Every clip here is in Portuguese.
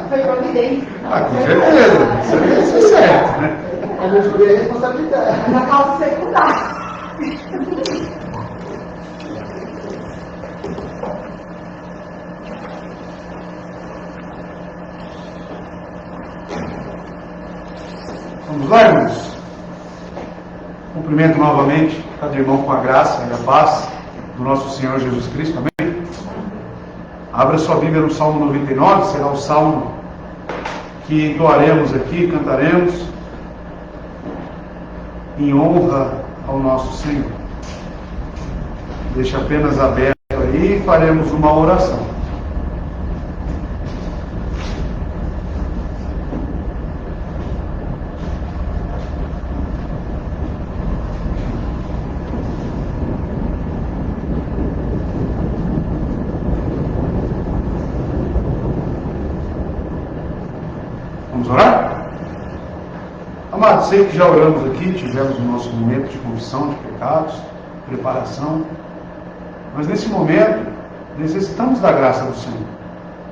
Foi providência. Com certeza. Isso é certo, né? A gente vê a responsabilidade. Na causa secundária. Vamos lá, irmãos? Cumprimento novamente cada irmão com a graça e a paz do nosso Senhor Jesus Cristo, amém? Abra sua Bíblia no Salmo 99, será o salmo que entoaremos aqui, cantaremos em honra ao nosso Senhor. Deixa apenas aberto aí e faremos uma oração. Vamos orar? Amados, sei que já oramos aqui, tivemos o nosso momento de confissão de pecados, preparação, mas nesse momento necessitamos da graça do Senhor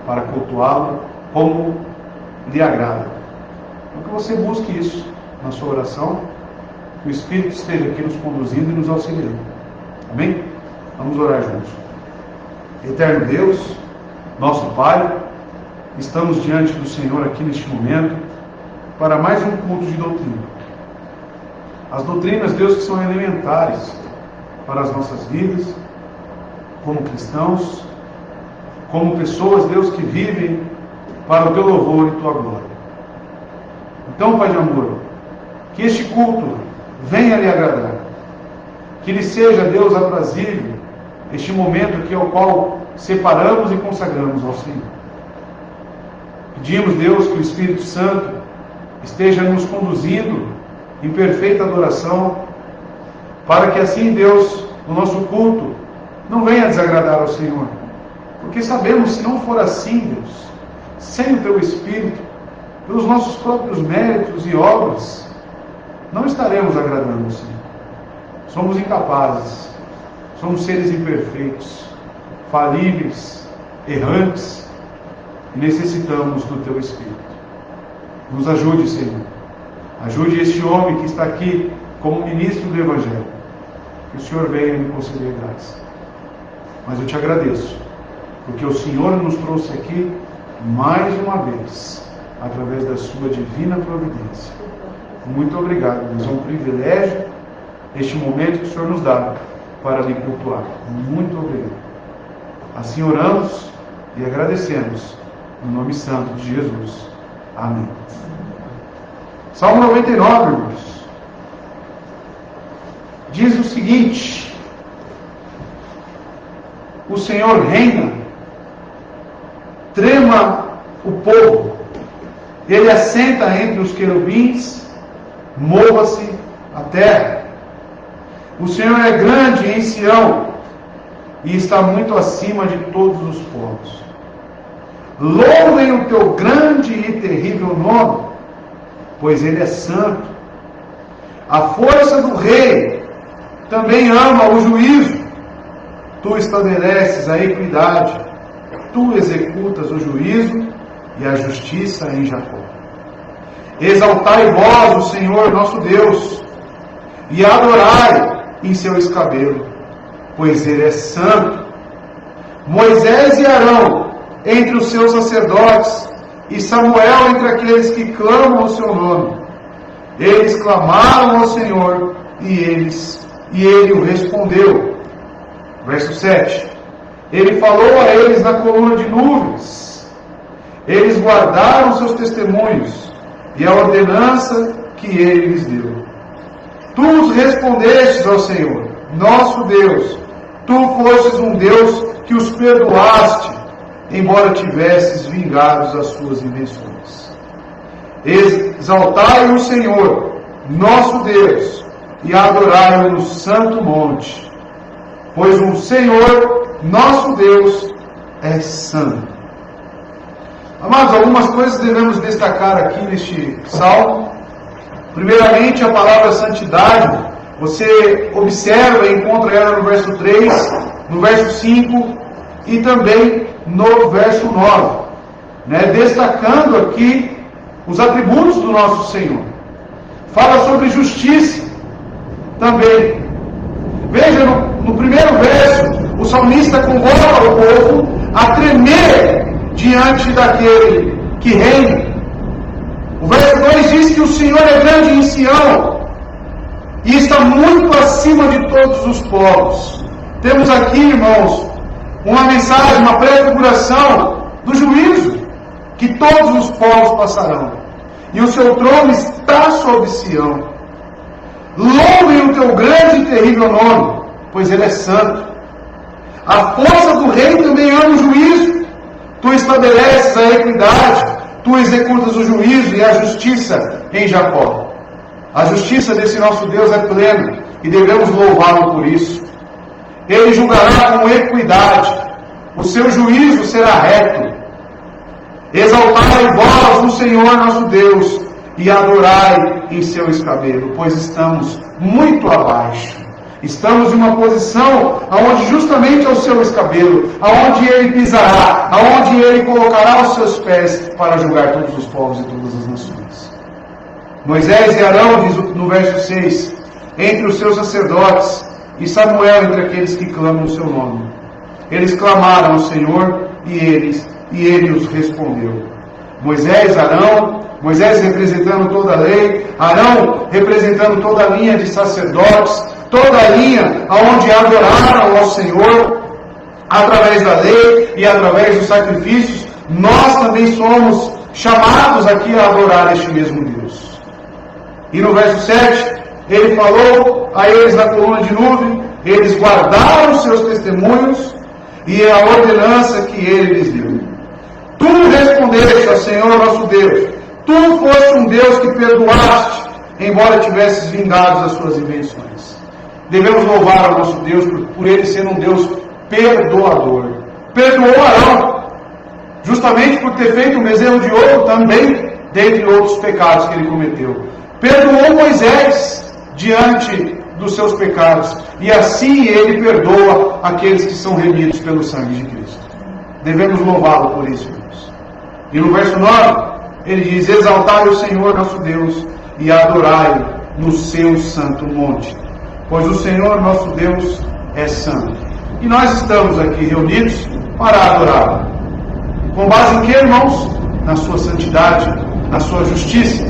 para cultuá-lo como lhe agrada. Então que você busque isso na sua oração, que o Espírito esteja aqui nos conduzindo e nos auxiliando. Amém? Vamos orar juntos. Eterno Deus, nosso Pai, estamos diante do Senhor aqui neste momento para mais um culto de doutrina. As doutrinas, Deus, que são elementares para as nossas vidas, como cristãos, como pessoas, Deus, que vivem para o Teu louvor e Tua glória. Então, Pai de amor, que este culto venha lhe agradar, que lhe seja, Deus, aprazível este momento aqui ao qual separamos e consagramos ao Senhor. Pedimos, Deus, que o Espírito Santo esteja nos conduzindo em perfeita adoração, para que assim, Deus, o nosso culto não venha desagradar ao Senhor. Porque sabemos, se não for assim, Deus, sem o Teu Espírito, pelos nossos próprios méritos e obras, não estaremos agradando ao Senhor. Somos incapazes, somos seres imperfeitos, falíveis, errantes, e necessitamos do Teu Espírito. Nos ajude, Senhor. Ajude este homem que está aqui como ministro do Evangelho. Que o Senhor venha me conceder graça. Mas eu te agradeço, porque o Senhor nos trouxe aqui mais uma vez, através da sua divina providência. Muito obrigado, Deus. É um privilégio este momento que o Senhor nos dá para lhe cultuar. Muito obrigado. Assim oramos e agradecemos. No nome santo de Jesus. Amém. Salmo 99, irmãos. Diz o seguinte: o Senhor reina, trema o povo, Ele assenta entre os querubins, mova-se a terra. O Senhor é grande em Sião e está muito acima de todos os povos. Louvem o Teu grande e terrível nome, pois Ele é santo. A força do rei também ama o juízo. Tu estabeleces a equidade, Tu executas o juízo e a justiça em Jacó. Exaltai vós o Senhor nosso Deus, e adorai em seu escabelo, pois Ele é santo. Moisés e Arão entre os seus sacerdotes, e Samuel entre aqueles que clamam o seu nome. Eles clamaram ao Senhor, e Ele o respondeu. Verso 7. Ele falou a eles na coluna de nuvens. Eles guardaram seus testemunhos, e a ordenança que Ele lhes deu. Tu os respondestes ao Senhor, nosso Deus. Tu fostes um Deus que os perdoaste, embora tivesses vingados as suas invenções. Exaltai o Senhor, nosso Deus, e adorai-o no santo monte, pois o Senhor, nosso Deus, é santo. Amados, algumas coisas devemos destacar aqui neste salmo. Primeiramente, a palavra santidade. Você observa e encontra ela no verso 3, no verso 5 e também no verso 9. destacando aqui os atributos do nosso Senhor. Fala sobre justiça também. Veja, no primeiro verso, o salmista convoca o povo a tremer diante daquele que reina. O verso 2 diz que o Senhor é grande em Sião e está muito acima de todos os povos. Temos aqui, irmãos, uma mensagem, uma prefiguração do juízo que todos os povos passarão. E o seu trono está sobre Sião. Louvem o teu grande e terrível nome, pois ele é santo. A força do rei também ama o juízo. Tu estabeleces a equidade, tu executas o juízo e a justiça em Jacó. A justiça desse nosso Deus é plena e devemos louvá-lo por isso. Ele julgará com equidade, o seu juízo será reto. Exaltai vós o Senhor nosso Deus e adorai em seu escabelo, pois estamos muito abaixo. Estamos em uma posição aonde justamente é o seu escabelo, aonde ele pisará, aonde ele colocará os seus pés para julgar todos os povos e todas as nações. Moisés e Arão, diz no verso 6, entre os seus sacerdotes, e Samuel entre aqueles que clamam o seu nome. Eles clamaram ao Senhor e ele os respondeu. Moisés representando toda a lei, Arão representando toda a linha de sacerdotes, toda a linha onde adoraram ao Senhor através da lei e através dos sacrifícios. Nós também somos chamados aqui a adorar este mesmo Deus. E no verso 7, ele falou a eles na coluna de nuvem, eles guardaram os seus testemunhos e a ordenança que ele lhes deu. Tu respondeste ao Senhor nosso Deus, tu foste um Deus que perdoaste, embora tivesses vingado as suas invenções. Devemos louvar ao nosso Deus por ele ser um Deus perdoador. Perdoou Arão, justamente por ter feito um bezerro de ouro também, dentre outros pecados que ele cometeu. Perdoou Moisés diante dos seus pecados, e assim ele perdoa aqueles que são remidos pelo sangue de Cristo. Devemos louvá-lo por isso, irmãos. E no verso 9, ele diz: exaltai o Senhor nosso Deus e adorai no seu santo monte, pois o Senhor nosso Deus é santo. E nós estamos aqui reunidos para adorá-lo. Com base em que, irmãos? Na sua santidade, na sua justiça,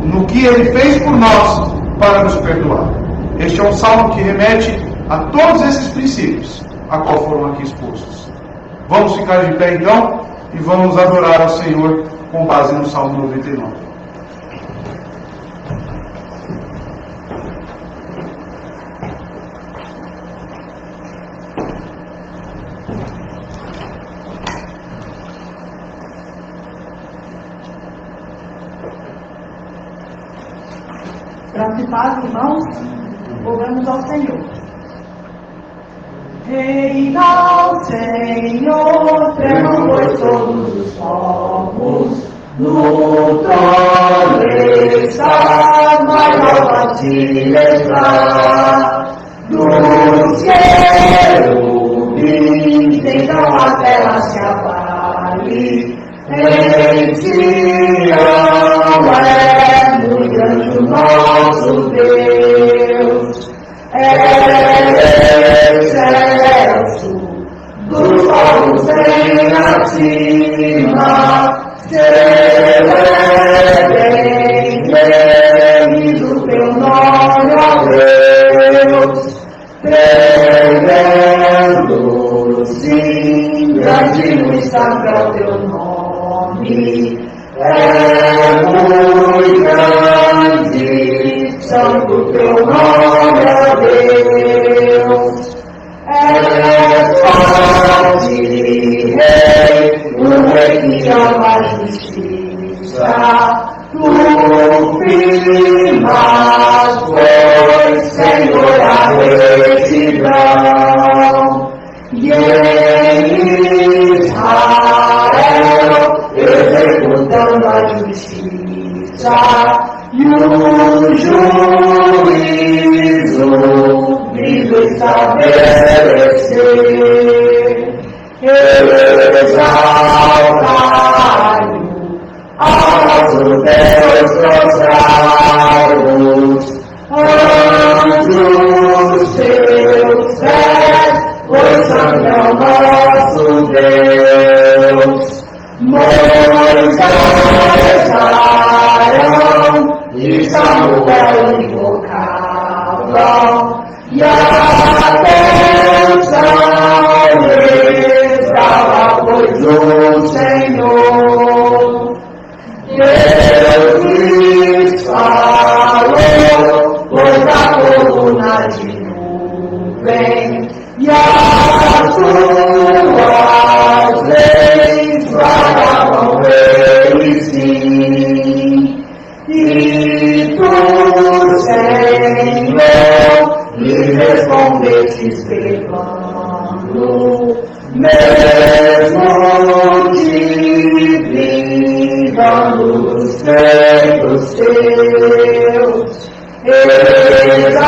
no que ele fez por nós para nos perdoar. Este é um salmo que remete a todos esses princípios, a qual foram aqui expostos. Vamos ficar de pé então e vamos adorar ao Senhor com base no Salmo 99. Graças e paz, irmãos, louvamos ao Senhor. Reina o Senhor, tremam pois todos os povos, no trono está, maior partilha está, dos querubins, então a terra se abale, em Sião é muito grande o nosso Deus, excelso, dos povos vem acima, celebrem, bendito teu nome, ó Deus, tremendo, sim, grande no está o teu nome, é muito grande, santo teu nome, ó Deus, é forte, rei, o rei que ama a justiça, tu firmas, pois, Senhor, a retidão, e em Israel, executando a justiça, e o juízo vivo estabelecer. exaltai-o, aos teus prostrados, anjos teus pés, pois santo é o nosso Deus. Moisés, Arão e Samuel invocavam, e a atenção lhes dava, pois o Senhor Deus lhes falou, pois a coluna de nuvem e as suas leis guardavam eles sim. E tu, Senhor, lhes respondestes pregando, mesmo divulgando os feitos teus. Exaltai-o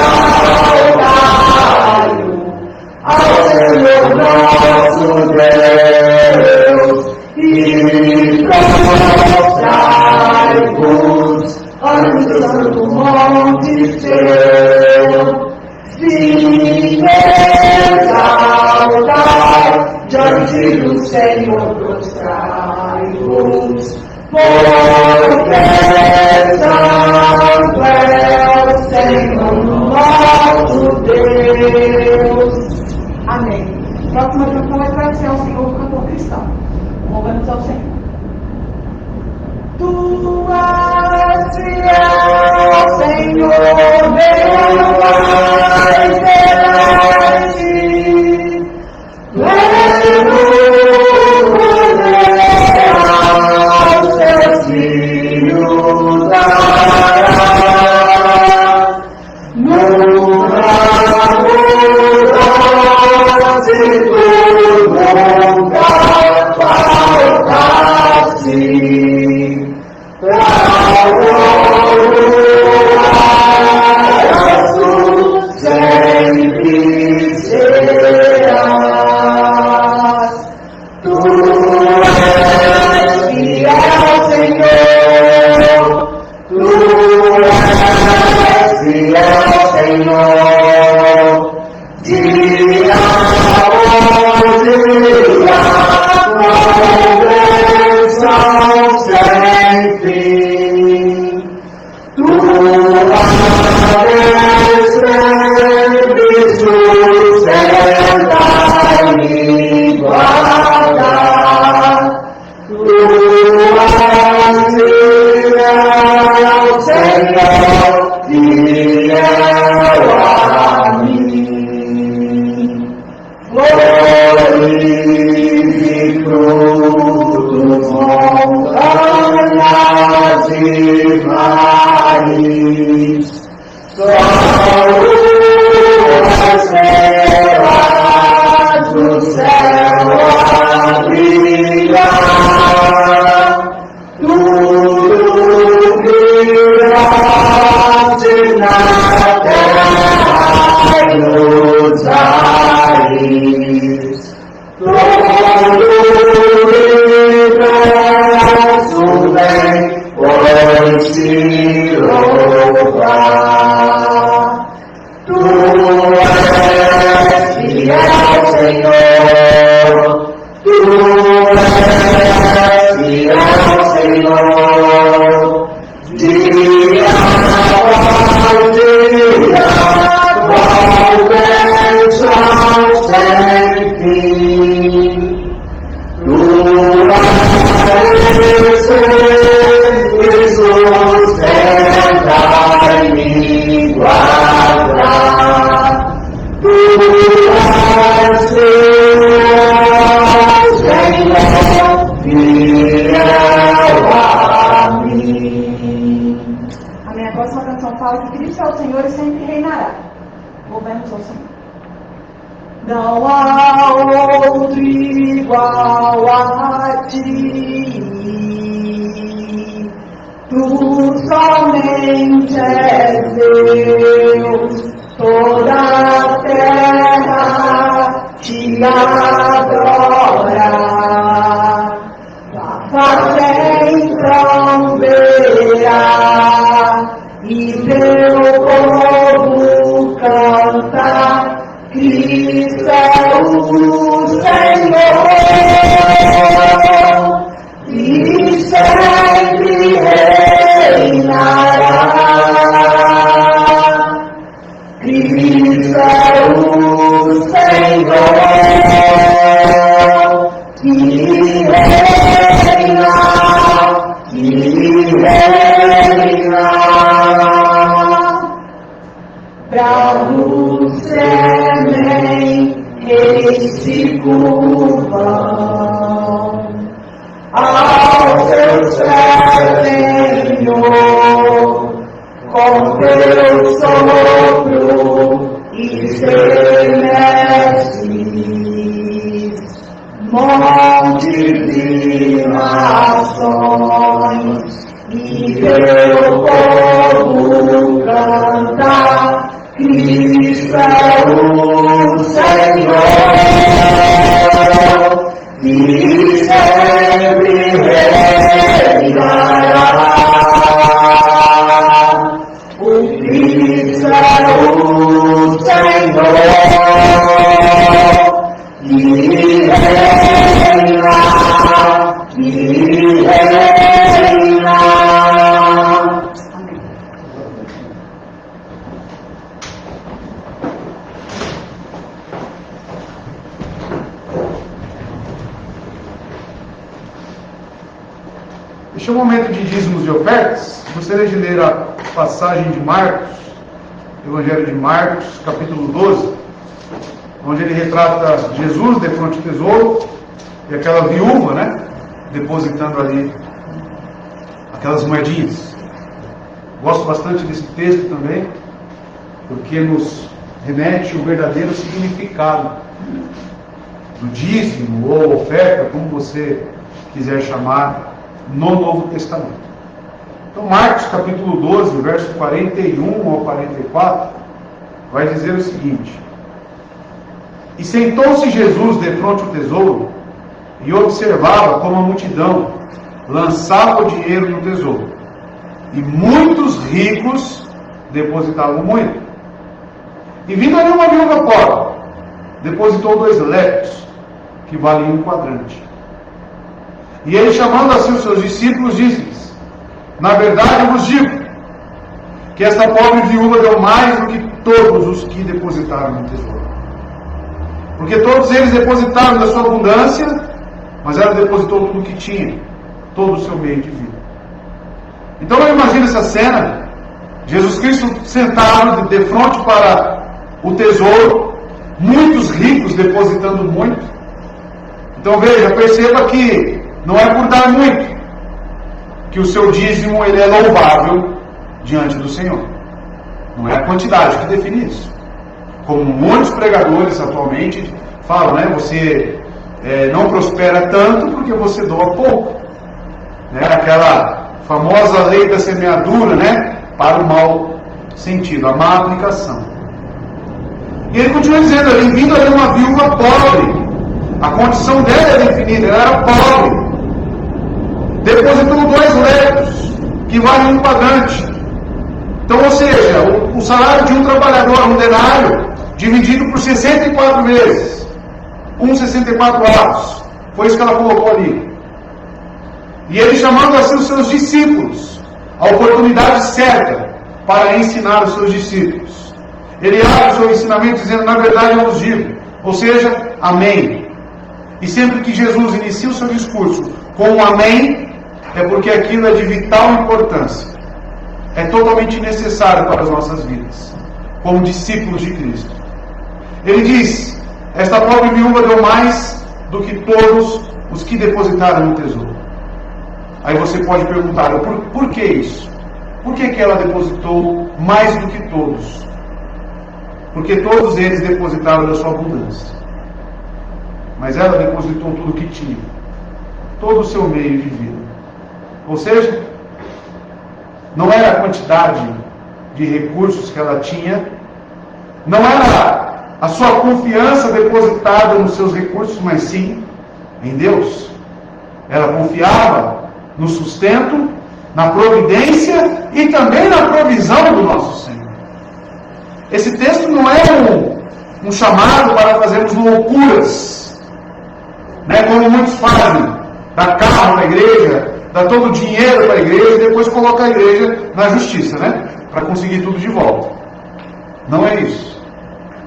ao Senhor nosso Deus e prostrai-vos ante o santo monte teu. Sim, exaltai diante do Senhor, prostrai-vos, porque santo é o Senhor nosso Deus. Amém. Próxima canção vai agradecer ao Senhor, o cantor cristão. Louvamos ao Senhor. Tu és fiel, Senhor, Deus mais celeste, pleno poder aos teus filhos dará, no amor se tu nunca faltaste. Sempre serás. Tu és fiel, Senhor. Tu és fiel, Senhor. Dia após dia, bênção sem fim. Tua sempre sustenta e guarda. Tua fiel, Senhor, fiel a mim. Flores e frutos, montanhas e mares, suas estrelas do céu a brilhar, tudo criaste na terra e nos ares, todo universo vem pois te louvar. Tu és fiel, Senhor. Tu és fiel, Senhor. Dia após dia, qual bênção sem fim. Tua sempre sustenta e me guarda. Tu és fiel, Senhor, fiel a mim. A minha próxima canção fala que Cristo é o Senhor e sempre reinará. Louvemos ao Senhor. Não há outro igual a ti. Tu somente és Deus, toda a terra te adora sempre reinará. Cristo é o Senhor que reina, pra o semem eles se curvam ao seu Senhor, com teu sopro estremeces montes e nações, e teu povo canta, Cristo é o Senhor, e sempre reinará. O Cristo é o Senhor, e reina, e reina. Este é o momento de dízimos e ofertas. Gostaria de ler a passagem de Marcos, Evangelho de Marcos, capítulo 12, onde ele retrata Jesus de frente ao tesouro e aquela viúva, né, depositando ali aquelas moedinhas. Gosto bastante desse texto também, porque nos remete o verdadeiro significado do dízimo ou oferta, como você quiser chamar, no Novo Testamento. Então, Marcos capítulo 12, verso 41 ao 44, vai dizer o seguinte: E sentou-se Jesus defronte ao tesouro, e observava como a multidão lançava o dinheiro no tesouro, e muitos ricos depositavam muito. E vindo ali uma viúva pobre, depositou 2 leptos, que valiam 1 quadrante. E ele, chamando assim os seus discípulos, disse-lhes: Na verdade eu vos digo, que esta pobre viúva deu mais do que todos os que depositaram no tesouro. Porque todos eles depositaram da sua abundância, mas ela depositou tudo o que tinha, todo o seu meio de vida. Então eu imagino essa cena, Jesus Cristo sentado de frente para o tesouro, muitos ricos depositando muito. Então veja, perceba que não é por dar muito que o seu dízimo ele é louvável diante do Senhor. Não é a quantidade que define isso. Como muitos pregadores atualmente falam, né? Você não prospera tanto porque você doa pouco. Né? Aquela famosa lei da semeadura, né? Para o mau sentido, a má aplicação. E ele continua dizendo ali, vindo ali uma viúva pobre. A condição dela é definida, ela era pobre. Depositou 2 leptos, que valem 1 quadrante. Então, ou seja, o salário de um trabalhador, um denário, dividido por 64 meses, 64 avos. Foi isso que ela colocou ali. E ele, chamando assim os seus discípulos, a oportunidade certa para ensinar os seus discípulos. Ele abre o seu ensinamento dizendo: na verdade eu vos digo, ou seja, amém. E sempre que Jesus inicia o seu discurso com um amém, é porque aquilo é de vital importância. É totalmente necessário para as nossas vidas, como discípulos de Cristo. Ele diz: esta pobre viúva deu mais do que todos os que depositaram no tesouro. Aí você pode perguntar: por que isso? Por que ela depositou mais do que todos? Porque todos eles depositaram da sua abundância. Mas ela depositou tudo o que tinha, todo o seu meio de vida. Ou seja, não era a quantidade de recursos que ela tinha, não era a sua confiança depositada nos seus recursos, mas sim em Deus. Ela confiava no sustento, na providência e também na provisão do nosso Senhor. Esse texto não é um chamado para fazermos loucuras, né, como muitos fazem, dar carro na igreja, dá todo o dinheiro para a igreja e depois coloca a igreja na justiça, né? Para conseguir tudo de volta. Não é isso.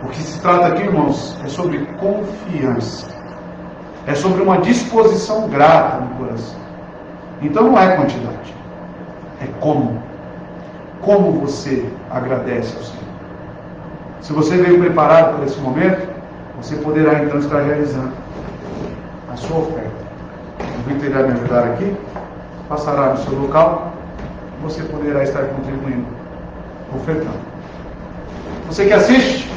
O que se trata aqui, irmãos, é sobre confiança. É sobre uma disposição grata no coração. Então não é quantidade. É como. Como você agradece ao Senhor. Se você veio preparado para esse momento, você poderá então estar realizando a sua oferta. O Victor irá me ajudar aqui, passará no seu local, você poderá estar contribuindo, ofertando. Você que assiste,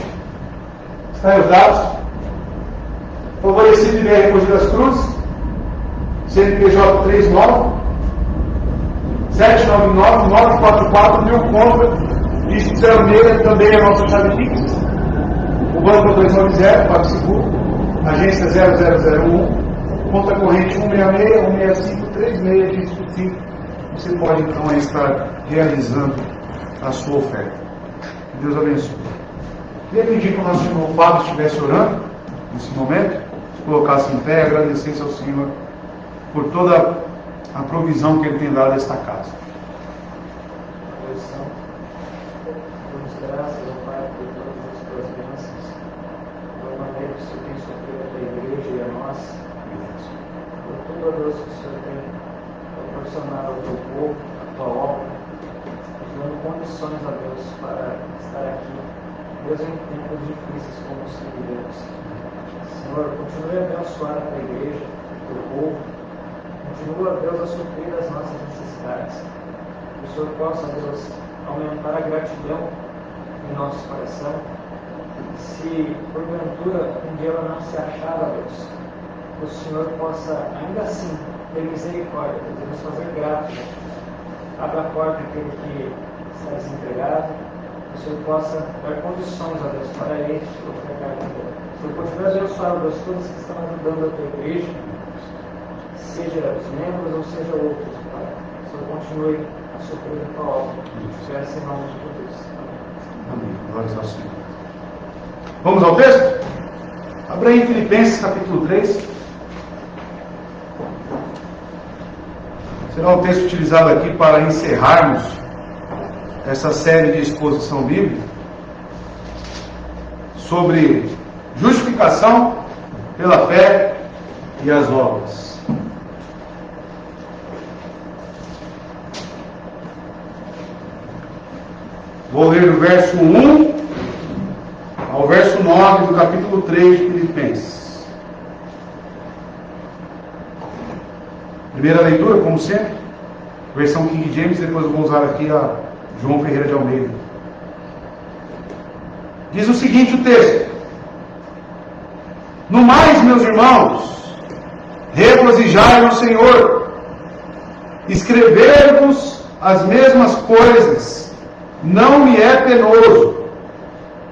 está aí os dados. Favorecido de BR Mogi das Cruzes, CNPJ 39 799 944 1000 conta. Dígito 06 também é a nossa chave Pix. O banco 290, PagSeguro, agência 0001, conta corrente 166 165 36, dígito 5. Você pode então aí estar realizando a sua oferta. Que Deus abençoe. Queria pedir que o nosso irmão Fábio estivesse orando nesse momento, se colocasse em pé e agradecesse ao Senhor por toda a provisão que Ele tem dado a esta casa. Damos graças ao Pai por todas as tuas bênçãos, pela maneira que o Senhor tem sofrido a igreja e a nós, por tudo a Deus que o Senhor tem proporcionado ao teu povo, à tua obra, nos dando condições a Deus para estar aqui, Deus em tempos difíceis como os que vivemos. Senhor, continue a abençoar a tua igreja, o teu povo, continua, Deus, a suprir as nossas necessidades, que o Senhor possa, Deus, aumentar a gratidão em nosso coração. Se porventura um dia ela não se achar, Deus, que o Senhor possa ainda assim ter misericórdia, Deus, nos fazer gratos. Abra a porta àquele que está desempregado, que o Senhor possa dar condições, a Deus, para ele ofertar com Deus. O Senhor continue a abençoar, Deus, todos que estão ajudando a tua igreja, seja os membros ou seja outros, Pai. O Senhor continue a suprir a tua obra. Peço em nome de Jesus. Amém. Glórias ao Senhor. Vamos ao texto? Abra aí em Filipenses capítulo 3. Será o texto utilizado aqui para encerrarmos essa série de exposição bíblica sobre justificação pela fé e as obras. Vou ler do verso 1 ao verso 9 do capítulo 3 de Filipenses. Primeira leitura, como sempre, versão King James, depois eu vou usar aqui a João Ferreira de Almeida. Diz o seguinte o texto: No mais, meus irmãos, regozijai no Senhor, escrever-vos as mesmas coisas não me é penoso,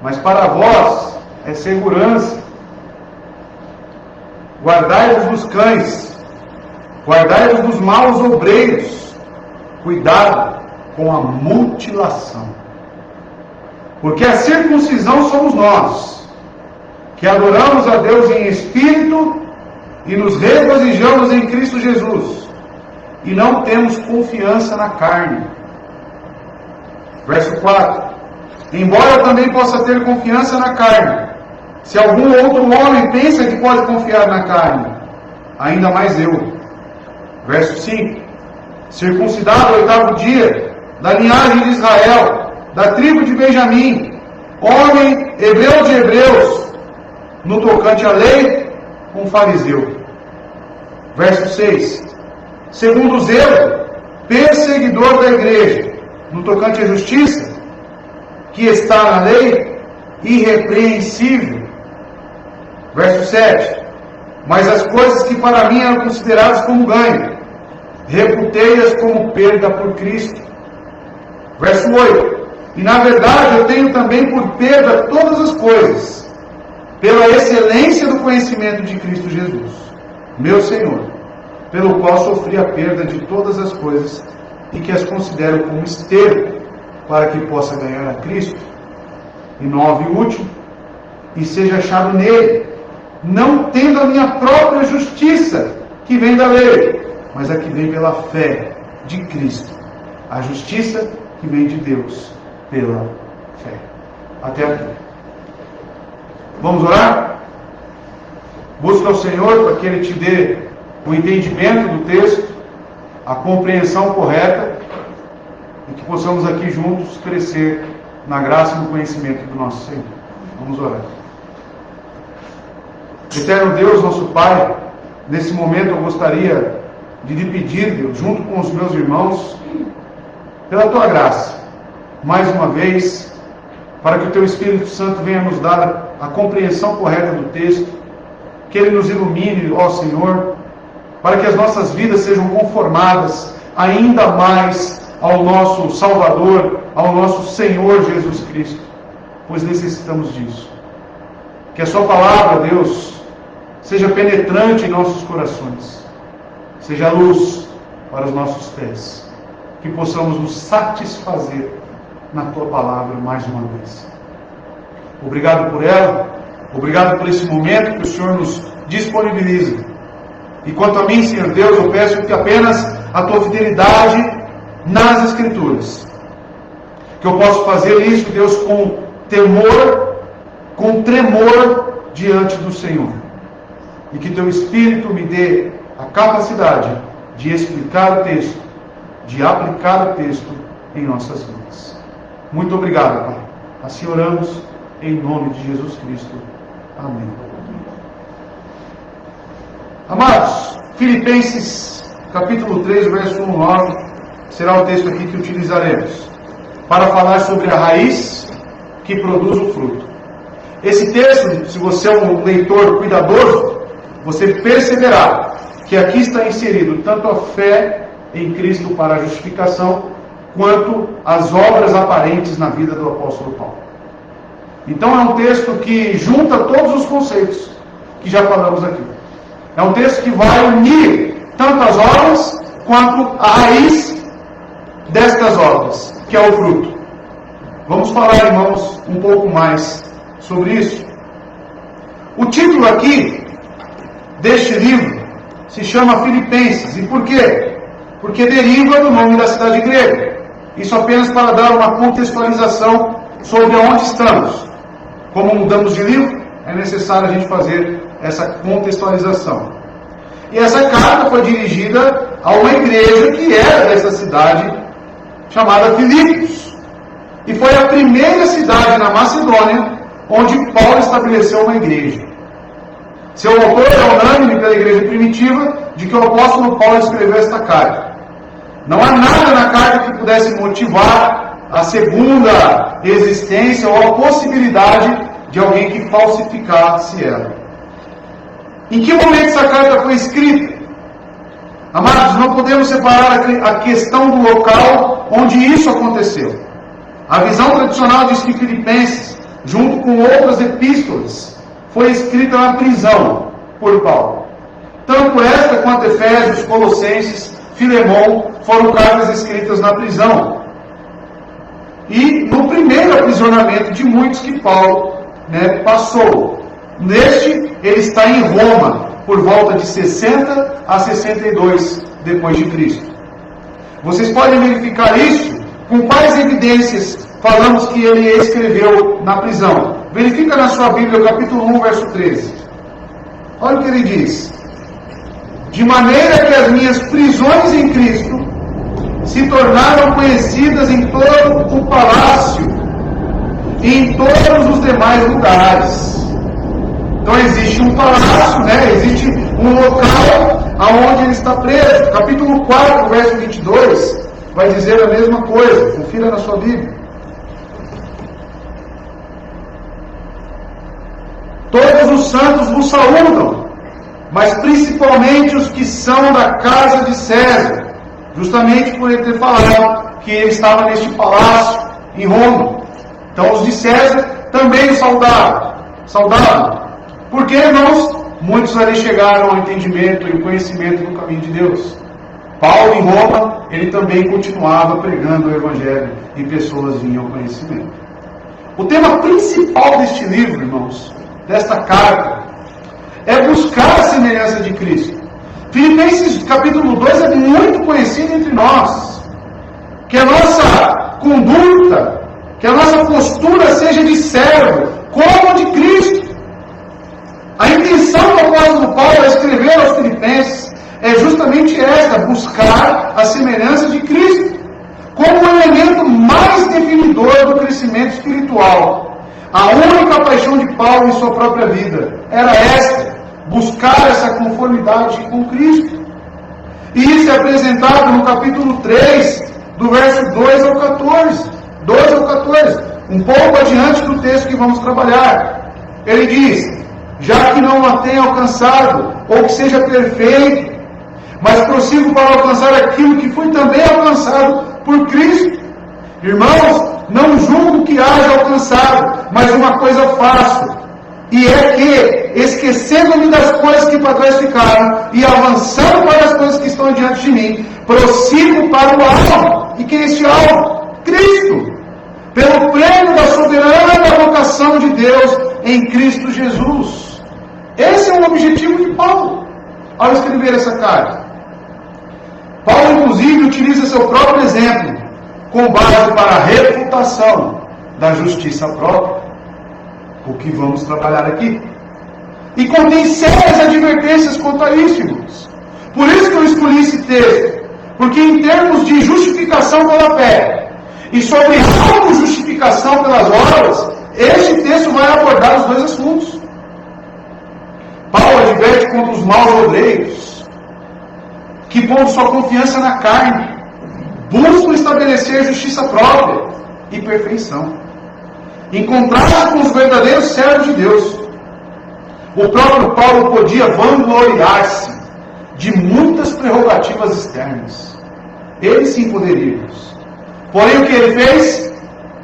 mas para vós é segurança. Guardai-vos dos cães, guardai-vos dos maus obreiros, cuidado com a mutilação. Porque a circuncisão somos nós, que adoramos a Deus em espírito e nos regozijamos em Cristo Jesus, e não temos confiança na carne. Verso 4: Embora eu também possa ter confiança na carne, se algum outro homem pensa que pode confiar na carne, ainda mais eu. Verso 5: Circuncidado ao 8º dia, da linhagem de Israel, da tribo de Benjamim, homem hebreu de hebreus, no tocante à lei, um fariseu. Verso 6: Segundo o zelo, perseguidor da igreja, no tocante à justiça, que está na lei, irrepreensível. Verso 7: Mas as coisas que para mim eram consideradas como ganho, reputei-as como perda por Cristo. Verso 8: E na verdade eu tenho também por perda todas as coisas, pela excelência do conhecimento de Cristo Jesus, meu Senhor, pelo qual sofri a perda de todas as coisas, e que as considero como esterco, para que possa ganhar a Cristo. E 9 e último: E seja achado nele, não tendo a minha própria justiça, que vem da lei, mas a que vem pela fé de Cristo. A justiça que vem de Deus pela fé. Até aqui. Vamos orar? Busca ao Senhor para que Ele te dê o entendimento do texto, a compreensão correta, e que possamos aqui juntos crescer na graça e no conhecimento do nosso Senhor. Vamos orar. Eterno Deus, nosso Pai, nesse momento eu gostaria de lhe pedir, Deus, junto com os meus irmãos, pela Tua graça, mais uma vez, para que o Teu Espírito Santo venha nos dar a compreensão correta do texto, que Ele nos ilumine, ó Senhor, para que as nossas vidas sejam conformadas ainda mais ao nosso Salvador, ao nosso Senhor Jesus Cristo, pois necessitamos disso. Que a Sua palavra, Deus, seja penetrante em nossos corações, seja luz para os nossos pés, que possamos nos satisfazer na Tua palavra mais uma vez. Obrigado por ela, obrigado por esse momento que o Senhor nos disponibiliza. E quanto a mim, Senhor Deus, eu peço que apenas a Tua fidelidade nas Escrituras, que eu possa fazer isso, Deus, com temor, com tremor diante do Senhor, e que Teu Espírito me dê a capacidade de explicar o texto, de aplicar o texto em nossas vidas. Muito obrigado, Pai. Assim oramos em nome de Jesus Cristo. Amém. Amados, Filipenses capítulo 3, verso 1 ao 9, será o texto aqui que utilizaremos para falar sobre a raiz que produz o fruto. Esse texto, se você é um leitor cuidadoso, você perceberá que aqui está inserido tanto a fé em Cristo para a justificação, quanto as obras aparentes na vida do apóstolo Paulo. Então é um texto que junta todos os conceitos que já falamos aqui. É um texto que vai unir tanto as obras quanto a raiz destas obras, que é o fruto. Vamos falar, irmãos, um pouco mais sobre isso. O título aqui deste livro se chama Filipenses. E por quê? Porque deriva do nome da cidade grega. Isso apenas para dar uma contextualização sobre onde estamos. Como mudamos de livro, é necessário a gente fazer essa contextualização. E essa carta foi dirigida a uma igreja que era dessa cidade, chamada Filipos. E foi a primeira cidade na Macedônia onde Paulo estabeleceu uma igreja. Seu autor é unânime pela igreja primitiva de que o apóstolo Paulo escreveu esta carta. Não há nada na carta que pudesse motivar a segunda existência ou a possibilidade de alguém que falsificasse ela. Em que momento essa carta foi escrita? Amados, não podemos separar a questão do local onde isso aconteceu. A visão tradicional diz que Filipenses, junto com outras epístolas, foi escrita na prisão por Paulo. Tanto esta quanto Efésios, Colossenses, Filemão foram cartas escritas na prisão. E no primeiro aprisionamento de muitos que Paulo passou. Neste, ele está em Roma, por volta de 60 a 62 depois de Cristo. Vocês podem verificar isso com quais evidências falamos que ele escreveu na prisão. Verifica na sua Bíblia, capítulo 1, verso 13. Olha o que ele diz. De maneira que as minhas prisões em Cristo se tornaram conhecidas em todo o palácio e em todos os demais lugares. Então existe um palácio, existe um local aonde ele está preso. Capítulo 4, verso 22, vai dizer a mesma coisa. Confira na sua Bíblia. Todos os santos vos saúdam, mas principalmente os que são da casa de César, justamente por ele ter falado que ele estava neste palácio em Roma. Então os de César também o saudavam. Porque, irmãos, muitos ali chegaram ao entendimento e ao conhecimento do caminho de Deus. Paulo em Roma, ele também continuava pregando o Evangelho e pessoas vinham ao conhecimento. O tema principal deste livro, irmãos, desta carta, é buscar a semelhança de Cristo. Filipenses capítulo 2 é muito conhecido entre nós. Que a nossa conduta, que a nossa postura seja de servo, como de Cristo. A intenção do apóstolo Paulo ao escrever aos Filipenses é justamente esta: buscar a semelhança de Cristo, como o elemento mais definidor do crescimento espiritual. A única paixão de Paulo em sua própria vida era esta: buscar essa conformidade com Cristo. E isso é apresentado no capítulo 3, do verso 2 ao 14. 12 ao 14, um pouco adiante do texto que vamos trabalhar. Ele diz: já que não a tenha alcançado, ou que seja perfeito, mas prossigo para alcançar aquilo que fui também alcançado por Cristo. Irmãos, não julgo que haja alcançado, mas uma coisa faço, e é que, esquecendo-me das coisas que para trás ficaram, e avançando para as coisas que estão diante de mim, prossigo para o alvo. E que é esse alvo? Cristo, pelo prêmio da soberana vocação de Deus em Cristo Jesus. Esse é o objetivo de Paulo ao escrever essa carta. Paulo, inclusive, utiliza seu próprio exemplo com base para a refutação da justiça própria, o que vamos trabalhar aqui. E contém sérias advertências quanto a isso, irmãos. Por isso que eu escolhi esse texto, porque em termos de justificação pela fé e sobre auto-justificação pelas obras, este texto vai abordar os dois assuntos. Paulo adverte contra os maus obreiros, que pondo sua confiança na carne, buscam estabelecer justiça própria e perfeição, em contraste com os verdadeiros servos de Deus. O próprio Paulo podia vangloriar-se de muitas prerrogativas externas. Ele sim poderia. Porém, o que ele fez?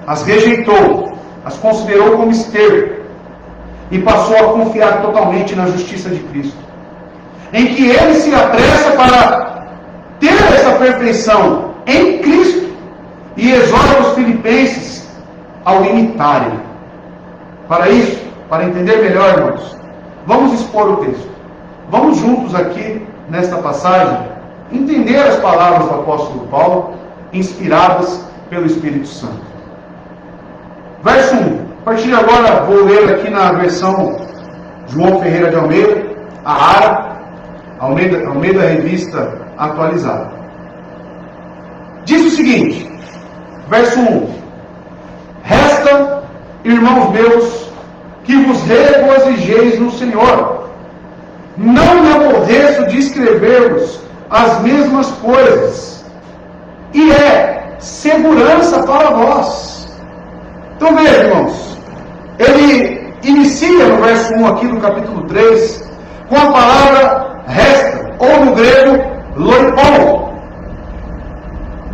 As rejeitou, as considerou como esterco, e passou a confiar totalmente na justiça de Cristo, em que ele se apressa para ter essa perfeição em Cristo, e exorta os filipenses ao imitarem. Para isso, para entender melhor, irmãos, vamos expor o texto. Vamos juntos aqui, nesta passagem, entender as palavras do apóstolo Paulo, inspiradas pelo Espírito Santo. Verso 1. A partir de agora, vou ler aqui na versão João Ferreira de Almeida, a ARA, Almeida Revista Atualizada. Diz o seguinte, verso 1: Resta, irmãos meus, que vos regozijeis no Senhor. Não me aborreço de escrever-vos as mesmas coisas, e é segurança para vós. Então veja, irmãos, ele inicia no verso 1 aqui do capítulo 3 com a palavra resta, ou no grego loipon,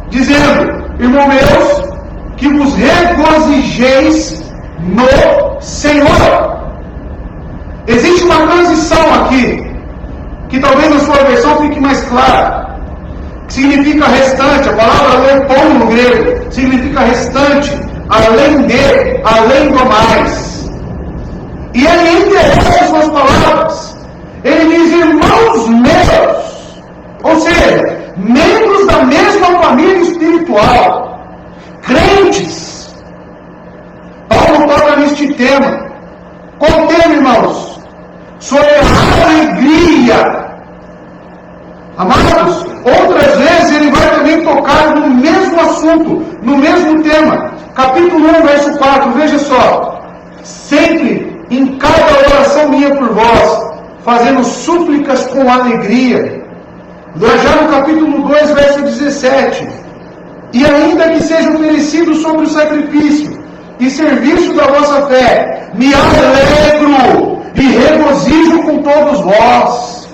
dizendo: irmãos meus, que vos regozijeis no Senhor. Existe uma transição aqui, que talvez na sua versão fique mais clara, que significa restante. A palavra loipon no grego significa restante, além de, além do mais. E ele interessa as suas palavras. Ele diz: irmãos meus, ou seja, membros da mesma família espiritual, crentes. Paulo toca neste tema. Qual tema, irmãos? Sobre a alegria. Amados, outras vezes ele vai também tocar no mesmo assunto, no mesmo tema. Capítulo 1, verso 4, veja só: sempre, em cada oração minha por vós, fazendo súplicas com alegria. Já no capítulo 2, verso 17: e ainda que seja oferecido sobre o sacrifício e serviço da vossa fé, me alegro e regozijo com todos vós.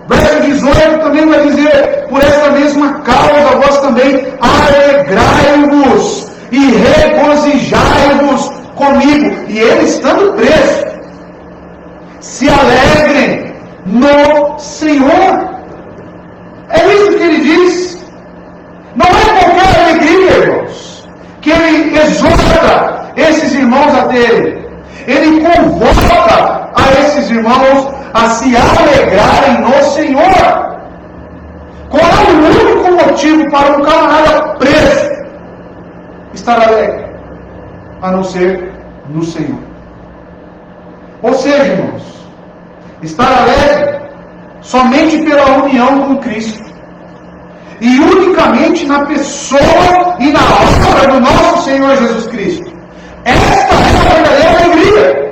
Verso 18 também vai dizer: por esta mesma causa vós também alegrai-vos e regozijai-vos comigo. E ele, estando preso, se alegrem no Senhor. É isso que ele diz. Não é qualquer alegria, irmãos, que ele exorta esses irmãos a terem. Ele convoca a esses irmãos a se alegrarem no Senhor. Qual é o único motivo para um camarada preso estar alegre? A não ser no Senhor. Ou seja, irmãos, estar alegre somente pela união com Cristo. E unicamente na pessoa e na obra do nosso Senhor Jesus Cristo. Esta é a verdadeira alegria.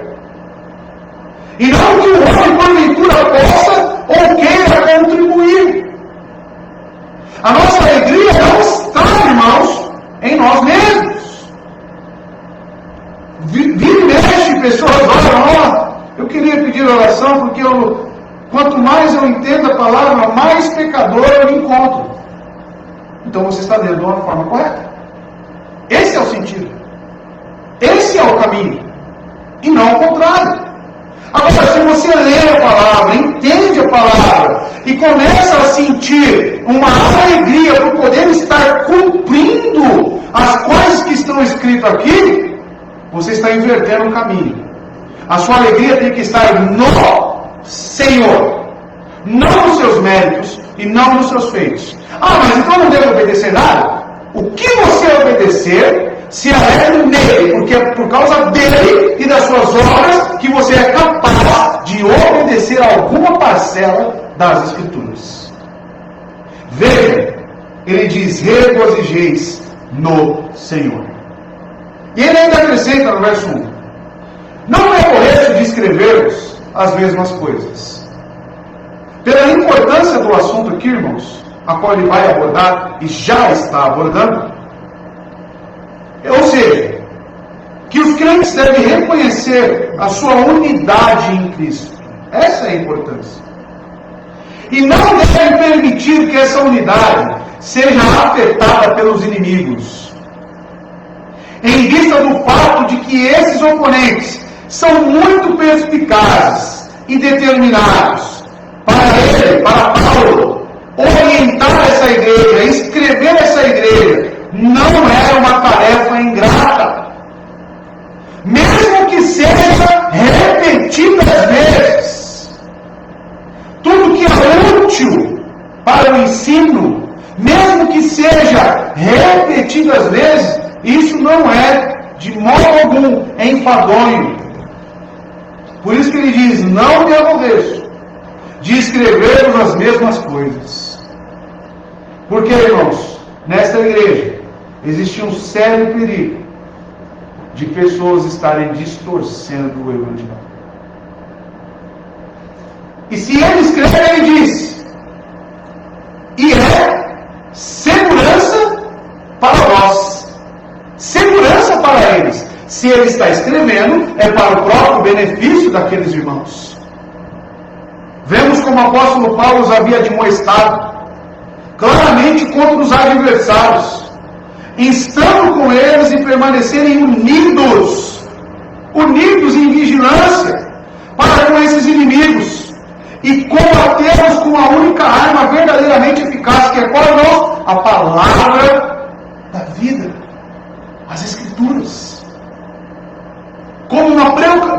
E não que o homem porventura possa ou queira contribuir. A nossa alegria não está, irmãos, em nós mesmos. Vira e mexe, pessoas oram, eu queria pedir oração porque quanto mais eu entendo a palavra, mais pecador eu me encontro. Então você está lendo de uma forma correta. Esse é o sentido. Esse é o caminho. E não o contrário. Agora, se você lê a palavra, entende a palavra e começa a sentir uma alegria por poder estar cumprindo as coisas que estão escritas aqui, você está invertendo o caminho. A sua alegria tem que estar no Senhor, não nos seus méritos e não nos seus feitos. Mas então não deve obedecer nada? O que você obedecer, se alegre nele, porque é por causa dele e das suas obras que você é capaz de obedecer a alguma parcela das Escrituras. Veja, ele diz: regozijeis no Senhor. E ele ainda acrescenta no verso 1: não me aborreço de escrever-vos as mesmas coisas. Pela importância do assunto aqui, irmãos, a qual ele vai abordar e já está abordando, ou seja, que os crentes devem reconhecer a sua unidade em Cristo. Essa é a importância. E não devem permitir que essa unidade seja afetada pelos inimigos. Em vista do fato de que esses oponentes são muito perspicazes e determinados para ele, para Paulo, orientar essa igreja, escrever essa igreja, não é uma tarefa ingrata. Mesmo que seja repetidas vezes, tudo que é útil para o ensino, mesmo que seja repetidas vezes, isso não é de modo algum enfadonho. Por isso que ele diz: não me aborreço de escrever-vos as mesmas coisas. Porque, irmãos, nesta igreja existe um sério perigo de pessoas estarem distorcendo o Evangelho. E se ele escreve, ele diz: e é segurança para nós, segurança para eles. Se ele está escrevendo, é para o próprio benefício daqueles irmãos. Vemos como o apóstolo Paulo os havia admoestado claramente contra os adversários, instando com eles e permanecerem unidos em vigilância para com esses inimigos e combatê-los com a única arma verdadeiramente eficaz, que é qual, irmãos? A palavra da vida, as Escrituras, como uma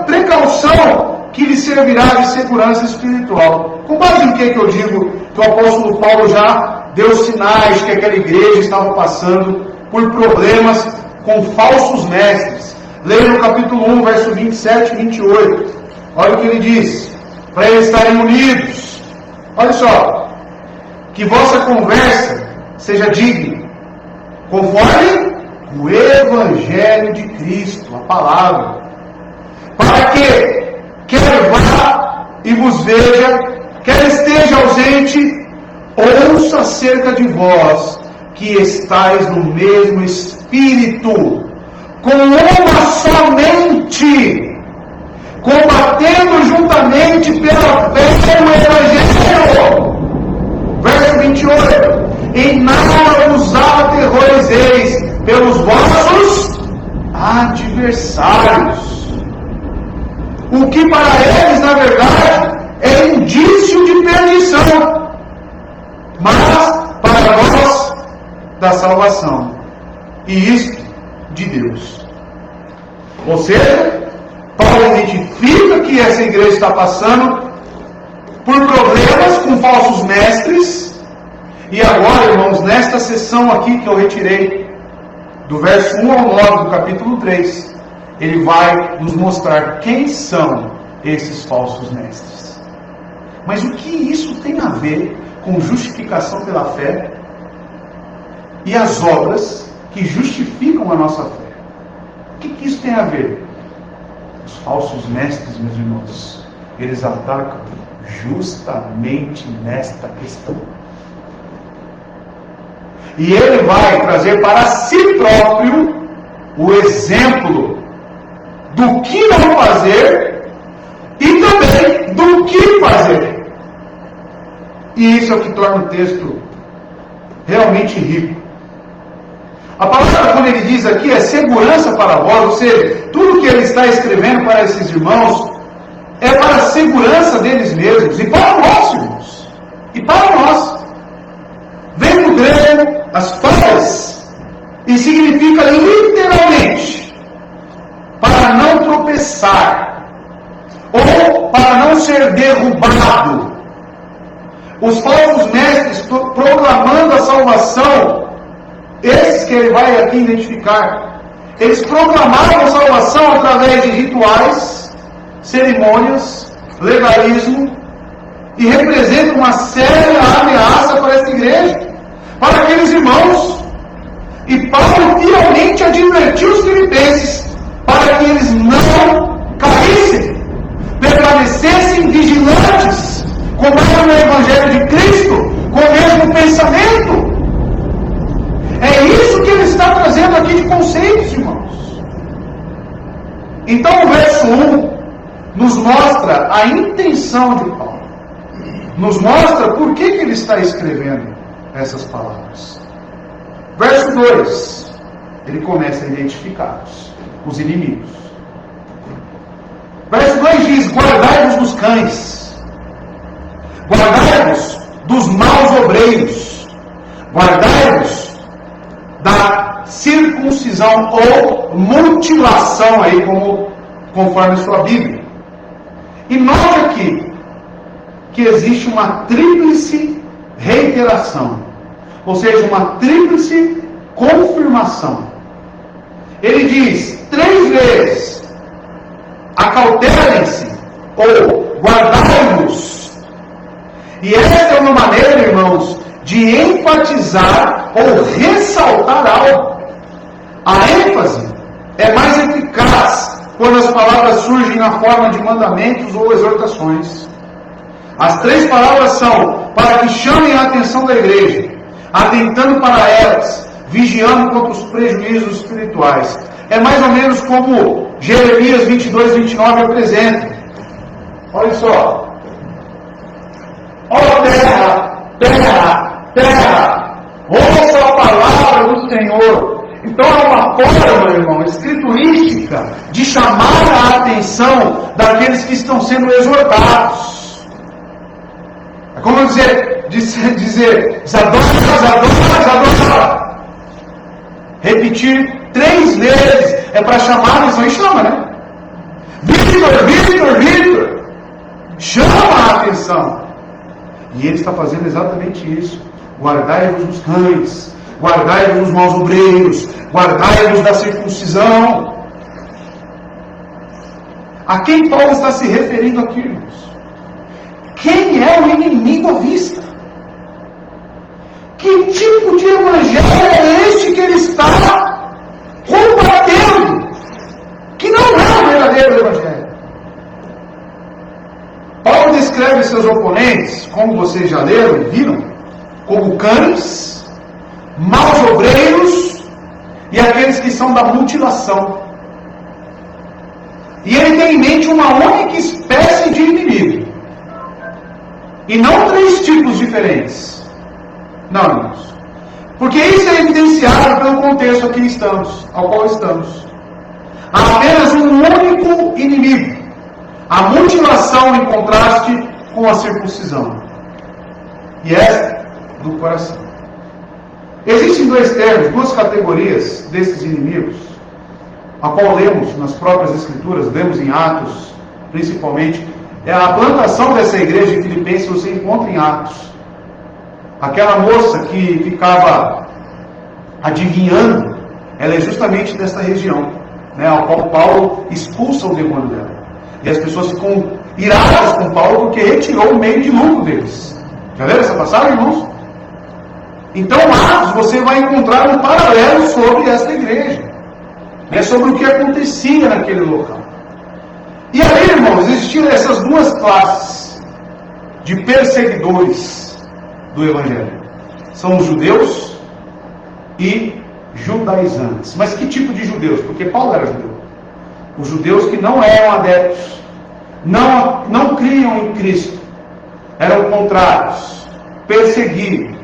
precaução que lhe servirá de segurança espiritual. Com base em que eu digo que o apóstolo Paulo já deu sinais que aquela igreja estava passando por problemas com falsos mestres? Leia no capítulo 1, verso 27 e 28. Olha o que ele diz: para eles estarem unidos. Olha só: que vossa conversa seja digna, conforme o Evangelho de Cristo, a palavra, para que, quer vá e vos veja, quer esteja ausente, ouça acerca de vós, que estáis no mesmo Espírito, com uma só mente, combatendo juntamente pela fé no Evangelho. Verso 28. Em nada vos aterrorizeis pelos vossos adversários, o que para eles, na verdade, é indício de perdição, mas para nós, da salvação, e isto de Deus. Ou seja, Paulo identifica que essa igreja está passando por problemas com falsos mestres. E agora, irmãos, nesta sessão aqui que eu retirei, do verso 1 ao 9 do capítulo 3, ele vai nos mostrar quem são esses falsos mestres. Mas o que isso tem a ver com justificação pela fé e as obras que justificam a nossa fé? O que isso tem a ver? Os falsos mestres, meus irmãos, eles atacam justamente nesta questão. E ele vai trazer para si próprio o exemplo do que não fazer e também do que fazer. E isso é o que torna o texto realmente rico. A palavra, quando ele diz aqui, é segurança para vós, ou seja, tudo que ele está escrevendo para esses irmãos é para a segurança deles mesmos e para nós, irmãos. E para nós. Vem do grego as paras e significa literalmente para não tropeçar ou para não ser derrubado. Os falsos mestres proclamando a salvação, esses que ele vai aqui identificar, eles proclamaram a salvação através de rituais, cerimônias, legalismo, e representam uma séria ameaça para essa igreja, para aqueles irmãos. E Paulo finalmente advertiu os filipenses para que eles não caíssem, permanecessem vigilantes, como era no Evangelho de Cristo, com o mesmo pensamento. É isso que ele está trazendo aqui de conceitos, irmãos. Então o verso 1 nos mostra a intenção de Paulo. Nos mostra por que ele está escrevendo essas palavras. Verso 2, ele começa a identificar os inimigos. Verso 2 diz: guardai-vos dos cães, guardai-vos dos maus obreiros, guardai-vos da circuncisão ou mutilação, aí conforme a sua Bíblia. E note aqui que existe uma tríplice reiteração, ou seja, uma tríplice confirmação. Ele diz 3 vezes: acautelem-se ou guardai-vos. E esta é uma maneira, irmãos, de enfatizar ou ressaltar algo. A ênfase é mais eficaz quando as palavras surgem na forma de mandamentos ou exortações. As 3 palavras são para que chamem a atenção da igreja, atentando para elas, vigiando contra os prejuízos espirituais. É mais ou menos como Jeremias 22, 29 apresenta. Olha só. Ó terra, terra, terra, ouça a palavra do Senhor. Então é uma forma, irmão, escriturística de chamar a atenção daqueles que estão sendo exortados. É como dizer Zadora. Repetir 3 vezes é para chamar a atenção. E chama, né? Vitor. Chama a atenção. E ele está fazendo exatamente isso. Guardai-vos dos cães, guardai-vos dos maus obreiros, guardai-vos da circuncisão. A quem Paulo está se referindo aqui, irmãos? Quem é o inimigo à vista? Que tipo de evangelho é este que ele está combatendo? Que não é o verdadeiro evangelho. Paulo descreve seus oponentes, como vocês já leram e viram, como cães, maus obreiros e aqueles que são da mutilação. E ele tem em mente uma única espécie de inimigo. E não 3 tipos diferentes. Não, irmãos. Porque isso é evidenciado pelo contexto ao qual estamos. Há apenas um único inimigo. A mutilação em contraste com a circuncisão. E é do coração. Existem 2 termos, 2 categorias desses inimigos, a qual lemos nas próprias Escrituras, lemos em Atos, principalmente, A plantação dessa igreja em Filipenses você encontra em Atos. Aquela moça que ficava adivinhando, ela é justamente desta região, né, ao qual Paulo expulsa o demônio dela. E as pessoas ficam iradas com Paulo porque retirou o meio de lucro deles. Já leram essa passagem, irmãos? Então, Atos, você vai encontrar um paralelo sobre esta igreja. É sobre o que acontecia naquele local. E aí, irmãos, existiam essas duas classes de perseguidores do Evangelho. São os judeus e judaizantes. Mas que tipo de judeus? Porque Paulo era judeu. Os judeus que não eram adeptos, não criam em Cristo, eram contrários, perseguiam.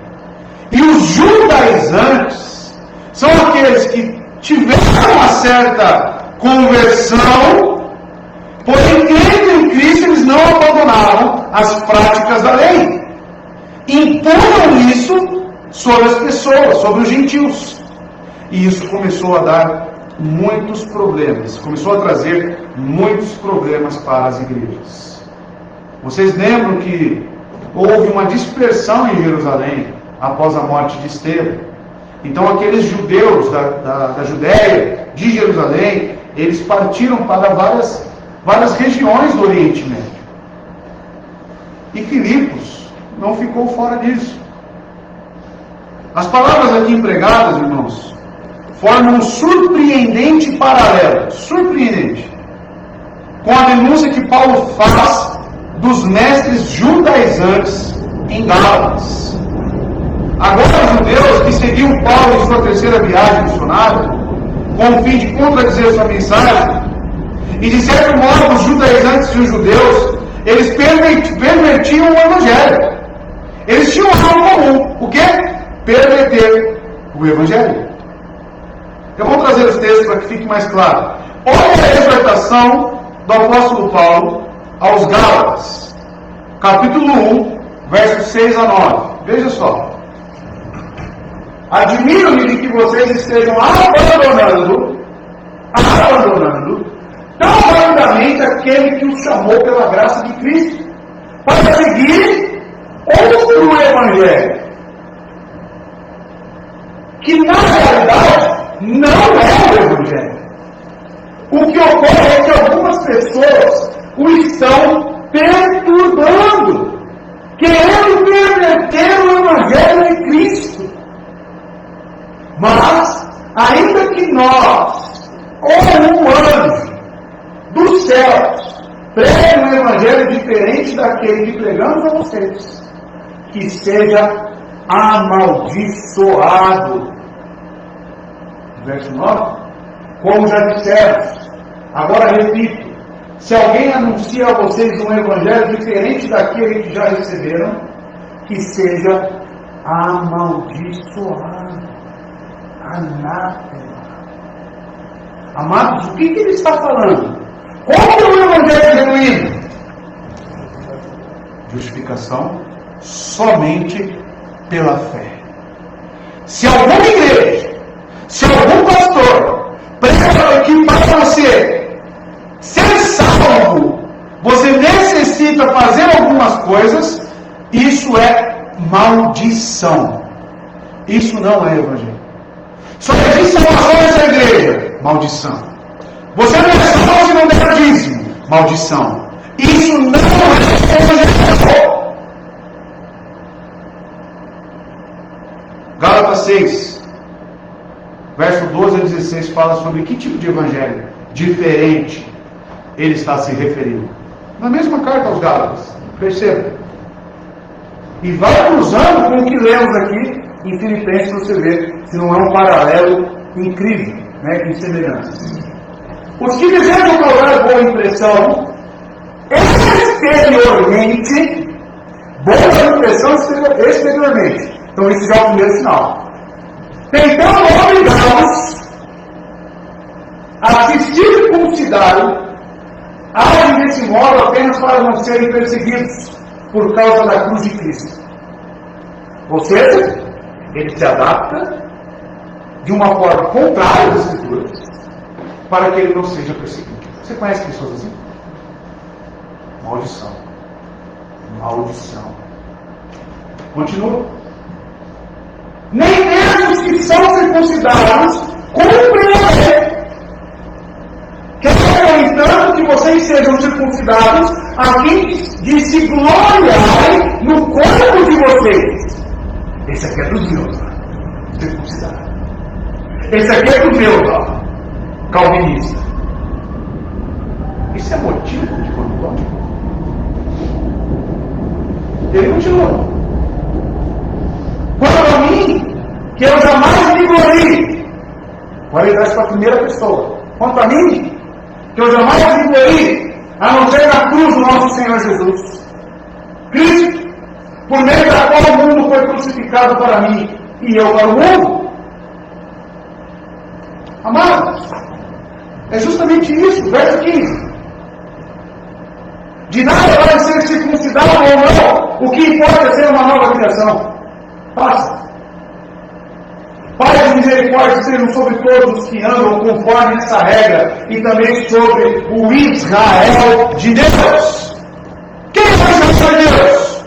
E os judaizantes são aqueles que tiveram uma certa conversão, porém, crendo em Cristo, eles não abandonaram as práticas da lei. Impunham isso sobre as pessoas, sobre os gentios. E isso começou a dar muitos problemas, começou a trazer muitos problemas para as igrejas. Vocês lembram que houve uma dispersão em Jerusalém após a morte de Estevão? Então aqueles judeus da Judéia, de Jerusalém, eles partiram para várias regiões do Oriente Médio. E Filipos não ficou fora disso. As palavras aqui empregadas, irmãos, formam um surpreendente paralelo, surpreendente, com a denúncia que Paulo faz dos mestres judaizantes em Gálatas. Agora os judeus que seguiam Paulo em sua terceira viagem missionária, com o fim de contradizer sua mensagem, e de certo modo os judaizantes e os judeus, eles pervertiam o Evangelho. Eles tinham algo comum. O quê? Perverter o Evangelho. Eu vou trazer os textos para que fique mais claro. Olha a exortação do apóstolo Paulo aos Gálatas, capítulo 1, versos 6 a 9. Veja só. Admiro-me de que vocês estejam abandonando tão rapidamente aquele que os chamou pela graça de Cristo, para seguir outro Evangelho, que na realidade não é o Evangelho. O que ocorre é que algumas pessoas o estão perturbando, querendo perverter o Evangelho de Cristo. Mas, ainda que nós, ou um anjo dos céus, pregue um Evangelho diferente daquele que pregamos a vocês, que seja amaldiçoado. Verso 9. Como já dissemos, agora repito, se alguém anuncia a vocês um Evangelho diferente daquele que já receberam, que seja amaldiçoado. Anátema. Amados, o que ele está falando? Qual é o Evangelho genuíno? Justificação somente pela fé. Se alguma igreja, se algum pastor prega que para você ser salvo, você necessita fazer algumas coisas, isso é maldição. Isso não é Evangelho. Só existe salvação nessa igreja, maldição. Você não é salvo se não der dízimo, maldição. Isso não é Evangelho. Gálatas 6, verso 12 a 16, fala sobre que tipo de evangelho diferente ele está se referindo. Na mesma carta aos Gálatas, perceba. E vai cruzando com o que lemos aqui em Filipenses, você vê se não é um paralelo incrível, né, em semelhanças. Os que desejam causar boa impressão, exteriormente, boa impressão exteriormente. Então esse já é o primeiro sinal. Tentando obrigá-los a se circuncidarem, agem desse modo apenas para não serem perseguidos por causa da cruz de Cristo. Ou seja, ele se adapta de uma forma contrária às Escrituras para que ele não seja perseguido. Você conhece pessoas assim? Maldição. Maldição. Continua. Nem mesmo os que são circuncidados cumprem a lei. Quero, no entanto, que vocês sejam circuncidados a fim de se gloriarem no corpo de vocês. Esse aqui é dos meus, circuncidado. Esse aqui é do meu, calvinista. Isso é motivo de orgulho? Ele continua. Quanto a mim, que eu jamais me glorie. Agora ele traz para a primeira pessoa. Quanto a mim, que eu jamais me glorie, a não ser na cruz do nosso Senhor Jesus. Cristo, por meio da qual o mundo foi crucificado para mim, e eu para o mundo. Amados, é justamente isso, verso 15. De nada vai ser circuncidado ou não, o que importa é ser uma nova criação. Passa. Pai de misericórdia sejam sobre todos os que andam conforme essa regra, e também sobre o Israel de Deus. Quem é o Israel de Deus?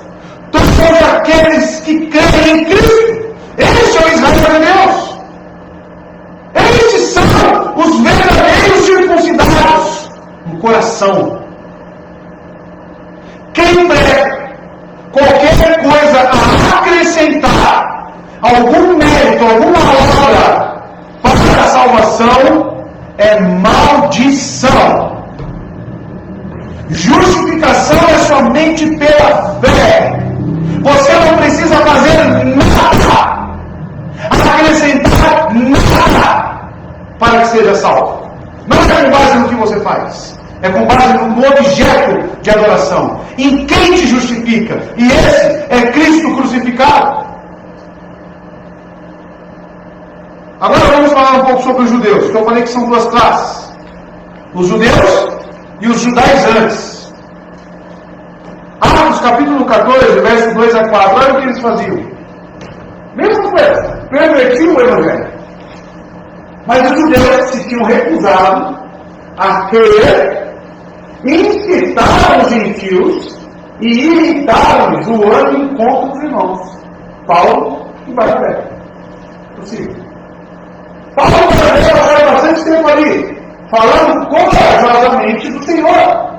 Todos aqueles que creem em Cristo. Eles são Israel de Deus. Estes são os verdadeiros circuncidados no coração. Quem prega qualquer coisa a acrescentar algum mérito, alguma obra para a salvação é maldição. Justificação é somente pela fé. Você não precisa fazer nada, acrescentar nada para que seja salvo. Não é com base no que você faz, é com base no objeto de adoração, em quem te justifica, e esse é Cristo crucificado. Agora vamos falar um pouco sobre os judeus, que eu falei que são duas classes: os judeus e os judaizantes. Atos capítulo 14, verso 2 a 4, olha o que eles faziam. Mesma coisa, pervertiam o evangelho. Mas os judeus se tinham recusado a crer, incitaram os gentios e irritaram-lhes o ânimo contra os irmãos. Paulo e Barnabé. Possível. Paulo e Barnabé passaram bastante tempo ali, falando corajosamente do Senhor,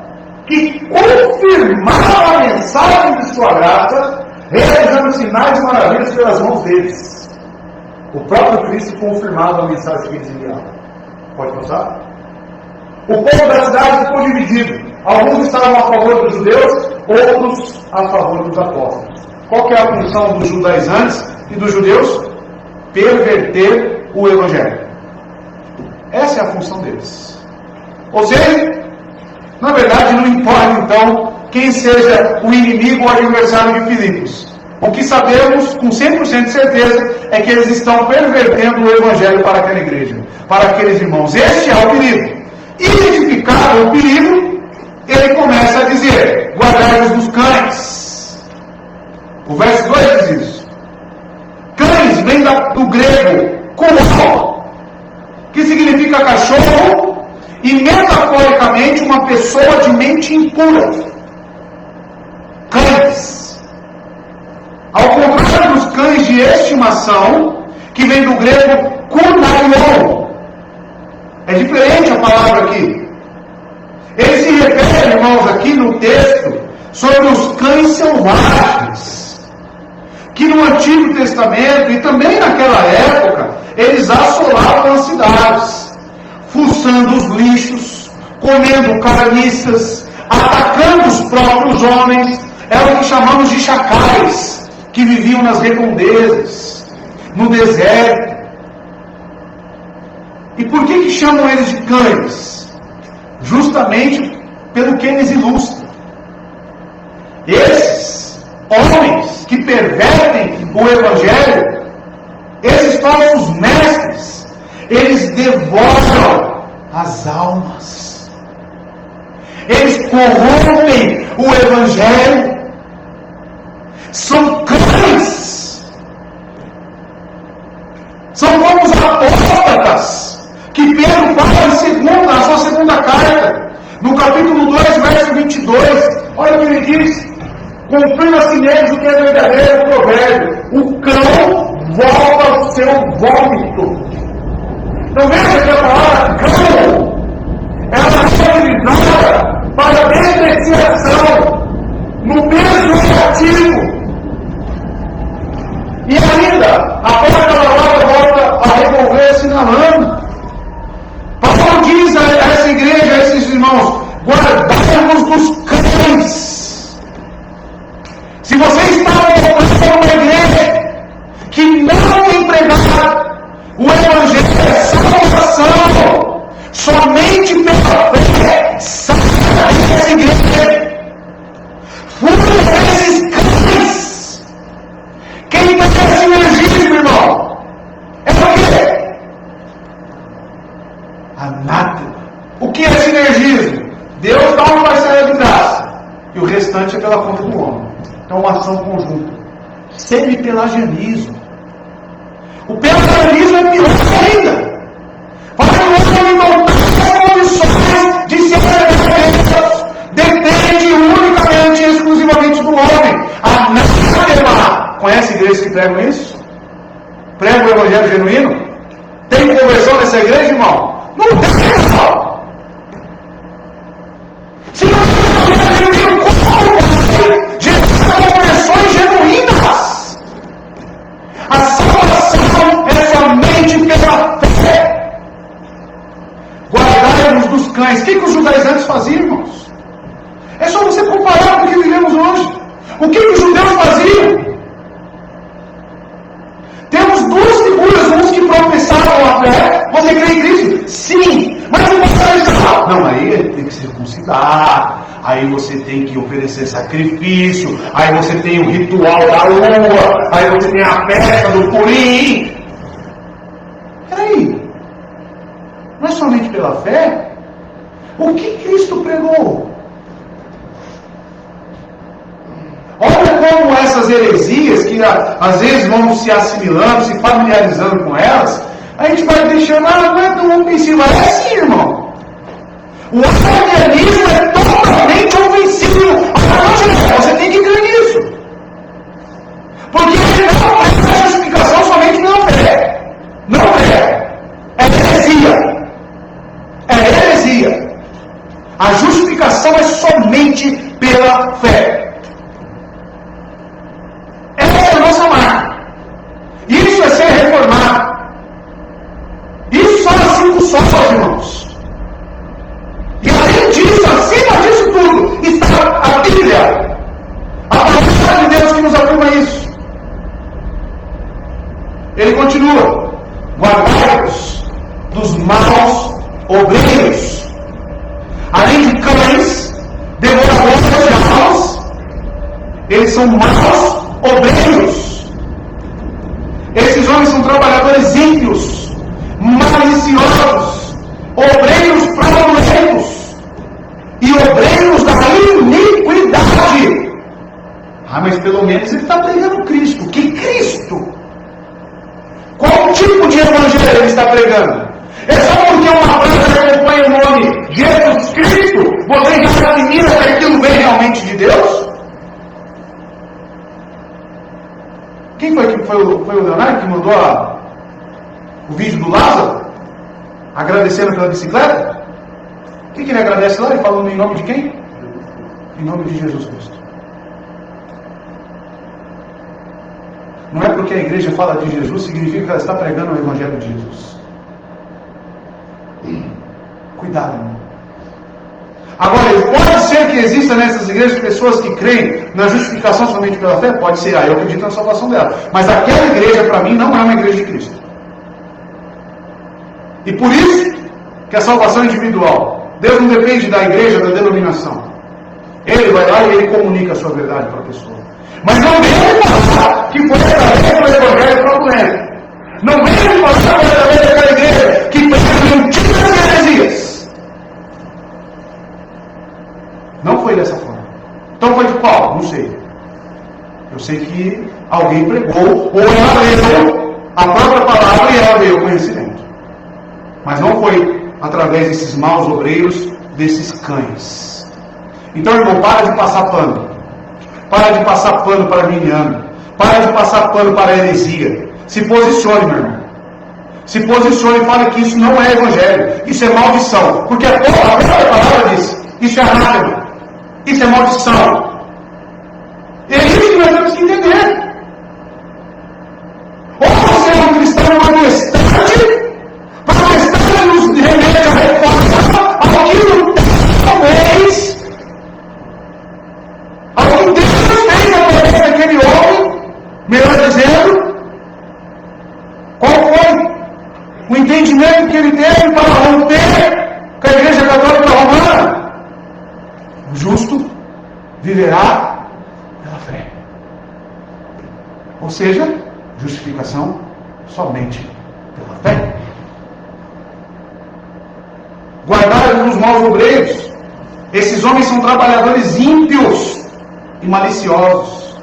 que confirmava a mensagem de sua graça, realizando sinais e maravilhas pelas mãos deles. O próprio Cristo confirmava a mensagem que eles enviavam. Pode passar? O povo da cidade ficou dividido. Alguns estavam a favor dos judeus, outros a favor dos apóstolos. Qual que é a função dos judaizantes e dos judeus? Perverter o evangelho. Essa é a função deles. Ou seja, na verdade não importa então quem seja o inimigo ou adversário de Filipos. O que sabemos com 100% de certeza é que eles estão pervertendo o evangelho para aquela igreja, para aqueles irmãos. Este é o perigo. Identificado o perigo, ele começa a dizer: guardai-vos dos cães. O verso 2 diz isso. Cães vem do grego coral, que significa cachorro, e metaforicamente uma pessoa de mente impura. Cães. Ao contrário dos cães de estimação, que vem do grego kunaion. É diferente a palavra aqui. Ele se refere, irmãos, aqui no texto, sobre os cães selvagens, que no Antigo Testamento e também naquela época, eles assolavam as cidades, fuçando os lixos, comendo carniças, atacando os próprios homens. É o que chamamos de chacais, que viviam nas redondezas, no deserto. E por que chamam eles de cães? Justamente pelo que eles ilustram. Esses homens que pervertem o evangelho, esses falsos mestres, eles devoram as almas. Eles corrompem o evangelho. São cães. São como os apóstatas que Pedro fala na sua segunda carta, no capítulo 2, verso 22. Olha o que ele diz. Confirma-se neles o que é verdadeiro provérbio. O cão volta ao seu vômito. Então veja que a palavra cão ela é utilizada para depreciação no peso negativo. E ainda, após a palavra volta a revolver-se na lama. Paulo diz a essa igreja, a esses irmãos, guardai-vos dos cães. Se você está voltando uma igreja que não tem pregado o evangelho é salvação, somente pela fé, saia dessa igreja. Fuja desses cães. Quem tem esse sinergismo, irmão? É o quê? Anátema. O que é sinergismo? Deus dá uma parcela de graça e o restante é pela conta do homem. Então, uma ação conjunta. Semi-pelagianismo. O pelagianismo é pior ainda. Para que o homem não tenha condições de se arrepender, depende unicamente e exclusivamente do homem. Anátema. Conhece igrejas que pregam isso? Pregam o evangelho genuíno? Tem conversão nessa igreja, irmão? Não tem, irmão. Se não tem evangelho genuíno, como Jesus conversões genuínas? A salvação é somente pela fé. Guardai-vos dos cães. O que os judaizantes faziam, irmãos? É só você comparar com o que vivemos hoje. O que os judeus faziam? Temos duas figuras, uns que professavam a fé. Você crê em Cristo? Sim. Mas o pastor não, aí tem que circuncidar. Aí você tem que oferecer sacrifício. Aí você tem o ritual da lua. Aí você tem a festa do Purim. Peraí. Não é somente pela fé? O que Cristo pregou? Olha como essas heresias, que às vezes vão se assimilando, se familiarizando com elas, a gente vai deixando, não é tão ofensivo. É assim, irmão. O arminianismo é totalmente ofensivo. Você tem que crer nisso. Porque ele não é justificação somente pela fé. Não é. É heresia. É heresia. A justificação é somente pela fé. Essa é a nossa marca. Isso é ser reformado. Isso são as 5 solas, irmãos. E além disso, acima disso tudo, está a Bíblia. A palavra de Deus que nos afirma isso. Ele continua. Guardai-vos dos maus obreiros. Além de cães, devoradores de almas, eles são maus obreiros. Esses homens são trabalhadores ímpios, maliciosos, obreiros fraudulentos e obreiros da iniquidade. Mas pelo menos ele está pregando Cristo. Que Cristo? Qual tipo de evangelho ele está pregando? É só porque uma frase acompanha o nome Jesus Cristo, você já assimila que aquilo vem realmente de Deus? Quem foi o Leonardo que mandou o vídeo do Lázaro? Agradecendo pela bicicleta? O que ele agradece lá? Ele falando em nome de quem? Em nome de Jesus Cristo. Não é porque a igreja fala de Jesus, significa que ela está pregando o evangelho de Jesus. Cuidado, irmão. Agora, pode ser que exista nessas igrejas pessoas que creem na justificação somente pela fé? Pode ser, eu acredito na salvação dela. Mas aquela igreja, para mim, não é uma igreja de Cristo. E por isso que a salvação é individual. Deus não depende da igreja, da denominação. Ele vai lá e ele comunica a sua verdade para a pessoa. Mas não vem falar que foi através do evangelho fraudulento. Não vem falar que foi através daquela igreja que prega mentiras e heresias. Não foi dessa forma. Então foi de qual? Não sei. Eu sei que alguém pregou, ou ela leu a própria palavra e ela veio o conhecimento. Mas não foi através desses maus obreiros, desses cães. Então, irmão, para de passar pano. Para de passar pano para Arminiano. Para de passar pano para a heresia. Se posicione, meu irmão. Se posicione e fale que isso não é evangelho. Isso é maldição. Porque a própria palavra diz: isso é anátema. Isso é maldição. E é isso que nós temos que entender. Ou você é um cristão protestante, protestante nos remete a reforma aquilo talvez ao que Deus fez através daquele homem, melhor dizendo, qual foi o entendimento que ele teve para romper com a Igreja Católica Romana? O justo viverá pela fé. Ou seja, justificação somente pela fé. Guardai-vos os maus obreiros. Esses homens são trabalhadores ímpios e maliciosos,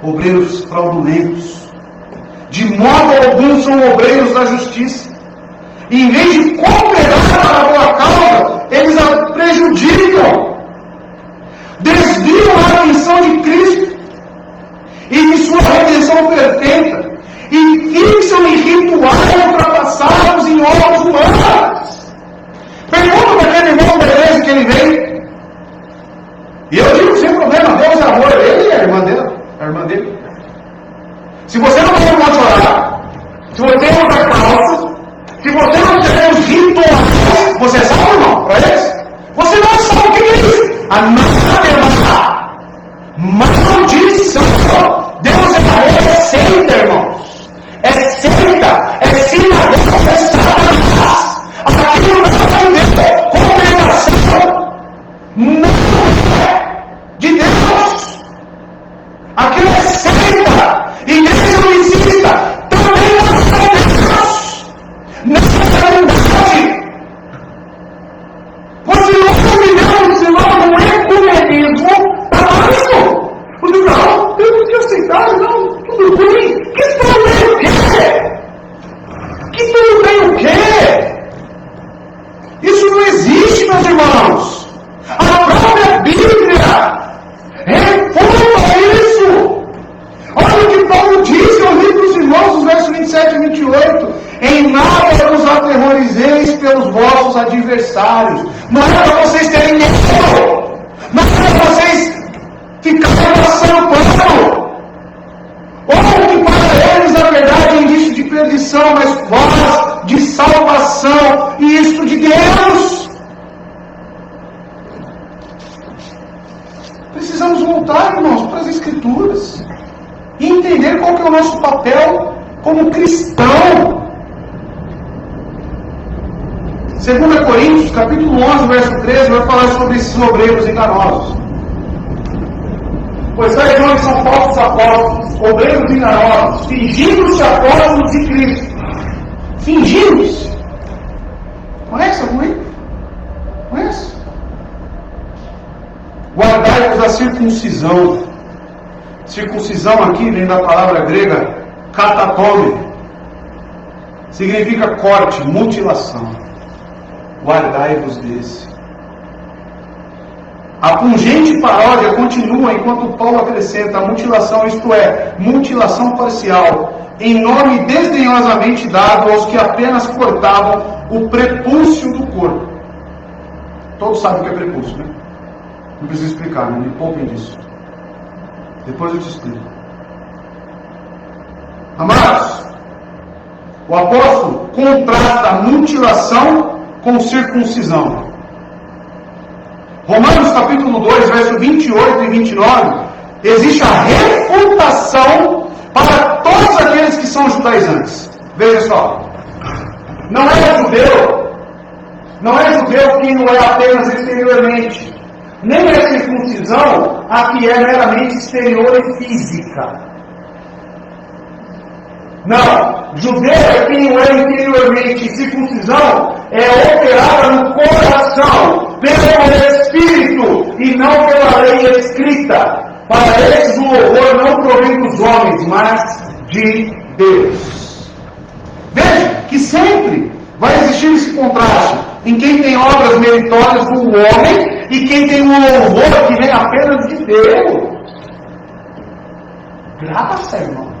obreiros fraudulentos. De modo algum são obreiros da justiça. E em vez de cooperar para a boa causa, eles a prejudicam. Desviam a atenção de Cristo e de sua redenção perfeita, e fixam em rituais ultrapassados em obras humanas. Pergunta para aquele irmão da igreja que ele vem, e eu digo sem problema: Deus é amor, ele e a irmã dele. Se você não tem onde orar, se você não vai calça, se você não tem os rituais, você sabe, irmão, para eles? Você não sabe o que é isso. Anátema, maldição. Deus é amor, é seita, irmãos. É seita, é sinagoga, é Satanás. Aquilo não é de Deus. Congregação não é de Deus. Aquilo é seita. Igreja não exista. Também não é de Deus. Não é verdade. Pois se nós vivemos um ecumenismo tamanho, não, temos que aceitar, não, tudo bem. Que tudo bem o quê? Que tudo bem o quê? Isso não existe, meus irmãos. A própria Bíblia refuta isso. Olha o que Paulo diz no livro dos Irmãos, nos versos 27 e 28. Em nada vos aterrorizeis pelos vossos adversários. Não é para vocês terem medo. Não é para vocês ficarem passando pano. Ou que para eles, na verdade, é indício de perdição, mas voz de salvação, e isto de Deus. Precisamos voltar, irmãos, para as Escrituras e entender qual que é o nosso papel como cristão. 2 Coríntios, capítulo 11, verso 13, vai falar sobre esses obreiros enganosos. Pois tais homens são falsos apóstolos, obreiros enganosos, fingindo-se apóstolos de Cristo. Fingindo-se. Conhece algum aí? Conhece? Guardai-vos da circuncisão. Circuncisão aqui vem da palavra grega katatome. Significa corte, mutilação. Guardai-vos desse. A pungente paródia continua enquanto Paulo acrescenta a mutilação, isto é, mutilação parcial, em nome desdenhosamente dado aos que apenas cortavam o prepúcio do corpo. Todos sabem o que é prepúcio, né? Não preciso explicar, não me poupem disso. Depois eu te explico. Amados, o apóstolo contrasta a mutilação com circuncisão. Romanos capítulo 2, verso 28 e 29, existe a refutação para todos aqueles que são judaizantes. Veja só, não é judeu que não é apenas exteriormente, nem é circuncisão a que é meramente exterior e física. Não, judeu é quem não é interiormente, circuncisão é operada no coração, pelo Espírito e não pela lei escrita. Para esses o louvor não provém dos homens, mas de Deus. Veja que sempre vai existir esse contraste em quem tem obras meritórias do homem e quem tem um louvor que vem apenas de Deus. Graça, irmão.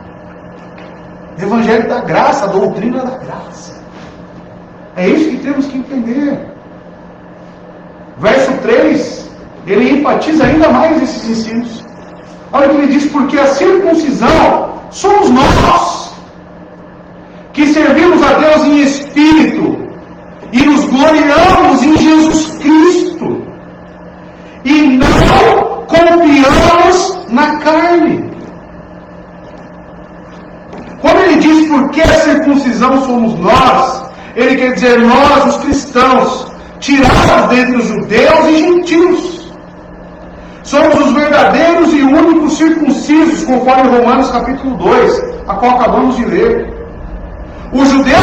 Evangelho da graça, a doutrina da graça. É isso que temos que entender. Verso 3, ele enfatiza ainda mais esses ensinos. Olha o que ele diz: porque a circuncisão somos nós, que servimos a Deus em espírito e nos gloriamos em Jesus Cristo e não confiamos na carne. Quando ele diz porque a circuncisão somos nós, ele quer dizer nós, os cristãos, tirados dentre os judeus e gentios. Somos os verdadeiros e únicos circuncisos, conforme Romanos capítulo 2, a qual acabamos de ler. O judeu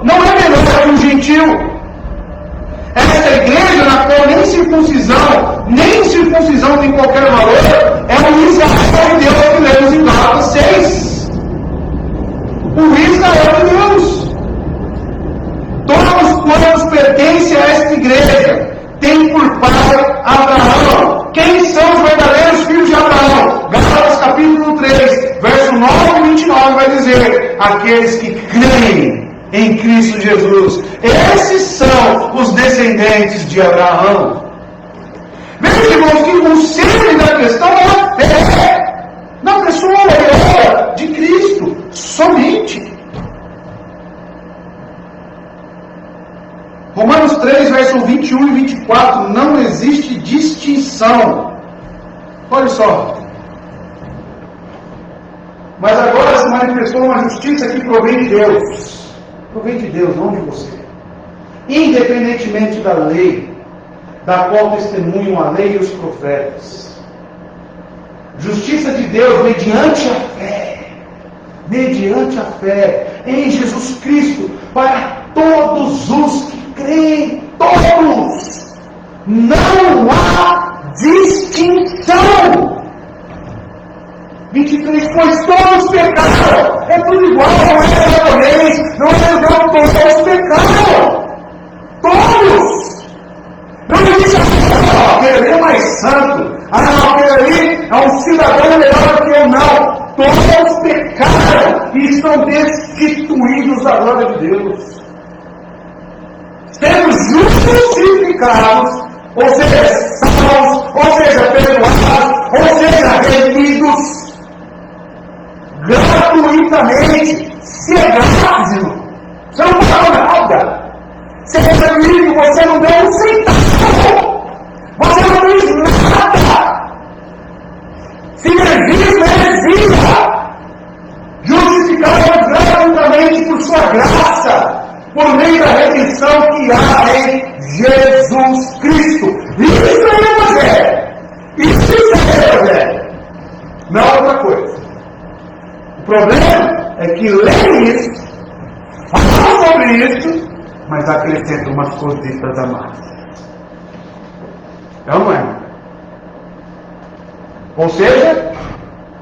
não é melhor que o gentil. Esta igreja, na qual nem circuncisão tem qualquer valor, é o Israel de Deus que lemos em Gálatas 6. O Israel de Deus. Todos quantos pertencem a esta igreja têm por pai Abraão. Quem são os verdadeiros filhos de Abraão? Gálatas capítulo 3, verso 9 e 29 vai dizer: aqueles que creem em Cristo Jesus. Esses são os descendentes de Abraão. Veja, irmãos, que o centro da questão é a fé na pessoa e obra de Cristo, somente. Romanos 3, verso 21 e 24, não existe distinção. Olha só. Mas agora se manifestou uma justiça que provém de Deus. Provém de Deus, não de você. Independentemente da lei, da qual testemunham a lei e os profetas. Justiça de Deus mediante a fé. Mediante a fé em Jesus Cristo, para todos os que creem, todos. Não há distinção. 23, pois todos pecaram. É tudo igual, não é japonês, não é judeu, todos pecaram. Todos. Não existe aquele ali é mais santo. Não, aquele ali é um cidadão melhor que eu, não. Todos pecaram e estão destituídos da glória de Deus. Sendo justificados, ou seja, salvos, ou seja, perdoados, ou seja, remidos gratuitamente. Se é grátis, irmão. Você não pagou nada. Você é remido, você não deu um centavo. Você não fez nada. Sinergismo é vida. Justificado gratuitamente por sua graça, por meio da redenção que há em Jesus Cristo. Isso é Evangelho. Isso é Evangelho. Não é outra coisa. O problema é que leem isso, falam sobre isso, mas acrescentam umas cositas a mais. É ou não é? Ou seja,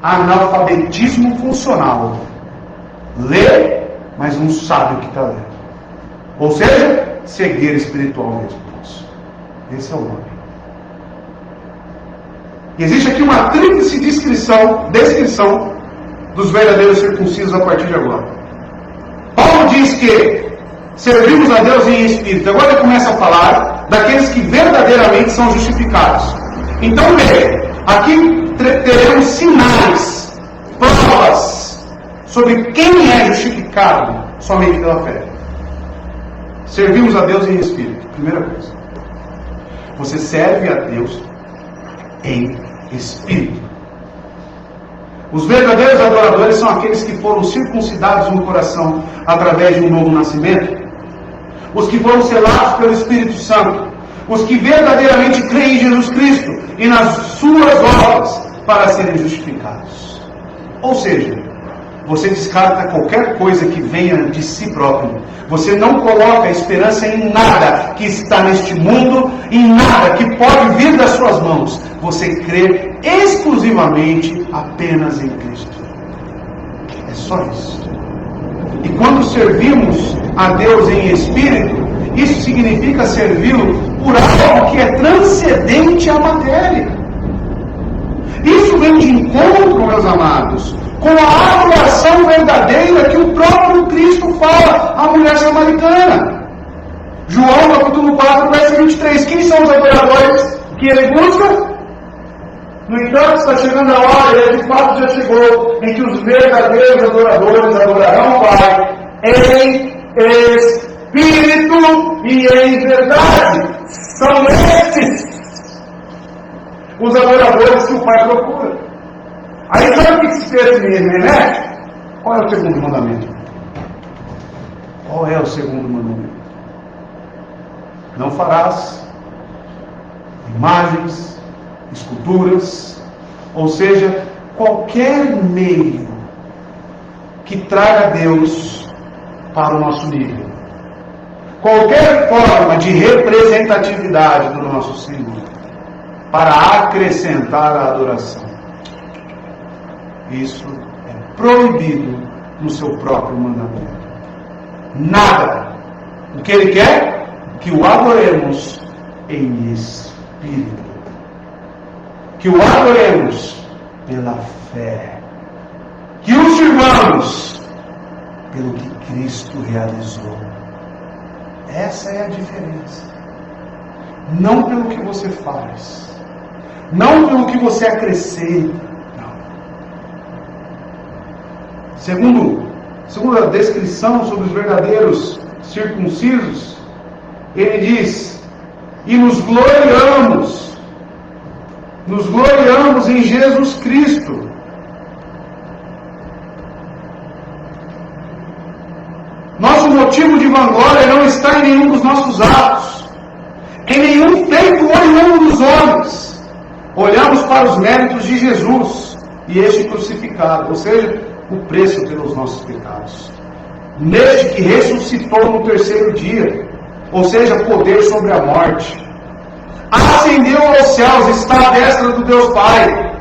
analfabetismo funcional. Lê, mas não sabe o que está lendo. Ou seja, cegueira espiritual mesmo. Esse é o nome. E existe aqui uma tríplice descrição dos verdadeiros circuncisos a partir de agora. Paulo diz que servimos a Deus em espírito. Agora ele começa a falar daqueles que verdadeiramente são justificados. Então veja, aqui teremos sinais, provas sobre quem é justificado somente pela fé. Servimos a Deus em espírito. Primeira coisa. Você serve a Deus em espírito. Os verdadeiros adoradores são aqueles que foram circuncidados no coração através de um novo nascimento. Os que foram selados pelo Espírito Santo. Os que verdadeiramente creem em Jesus Cristo e nas suas obras para serem justificados. Ou seja, você descarta qualquer coisa que venha de si próprio. Você não coloca esperança em nada que está neste mundo, em nada que pode vir das suas mãos. Você crê exclusivamente apenas em Cristo. É só isso. E quando servimos a Deus em espírito, isso significa servi-lo por algo que é transcendente à matéria. Isso vem de encontro, meus amados, com a adoração verdadeira que o próprio Cristo fala à mulher samaritana. João, capítulo 4, verso 23. Quem são os adoradores que ele busca? No entanto, está chegando a hora, e de fato já chegou, em que os verdadeiros adoradores adorarão o Pai em espírito e em verdade. São estes os adoradores que o Pai procura. Aí sabe o que se fez em remete? Qual é o segundo mandamento? Qual é o segundo mandamento? Não farás imagens, esculturas, ou seja, qualquer meio que traga Deus para o nosso nível. Qualquer forma de representatividade do nosso Senhor para acrescentar a adoração. Isso é proibido no seu próprio mandamento. Nada. O que ele quer? Que o adoremos em espírito. Que o adoremos pela fé. Que o sirvamos pelo que Cristo realizou. Essa é a diferença. Não pelo que você faz. Não pelo que você acrescenta. Não. Segundo a descrição sobre os verdadeiros circuncisos, ele diz: e nos gloriamos em Jesus Cristo. Nosso motivo de vanglória não está em nenhum dos nossos atos, em nenhum feito oriundo dos homens. Olhamos para os méritos de Jesus e este crucificado, ou seja, o preço pelos nossos pecados. Neste que ressuscitou no terceiro dia, ou seja, poder sobre a morte. Ascendeu aos céus, está à destra do Deus Pai.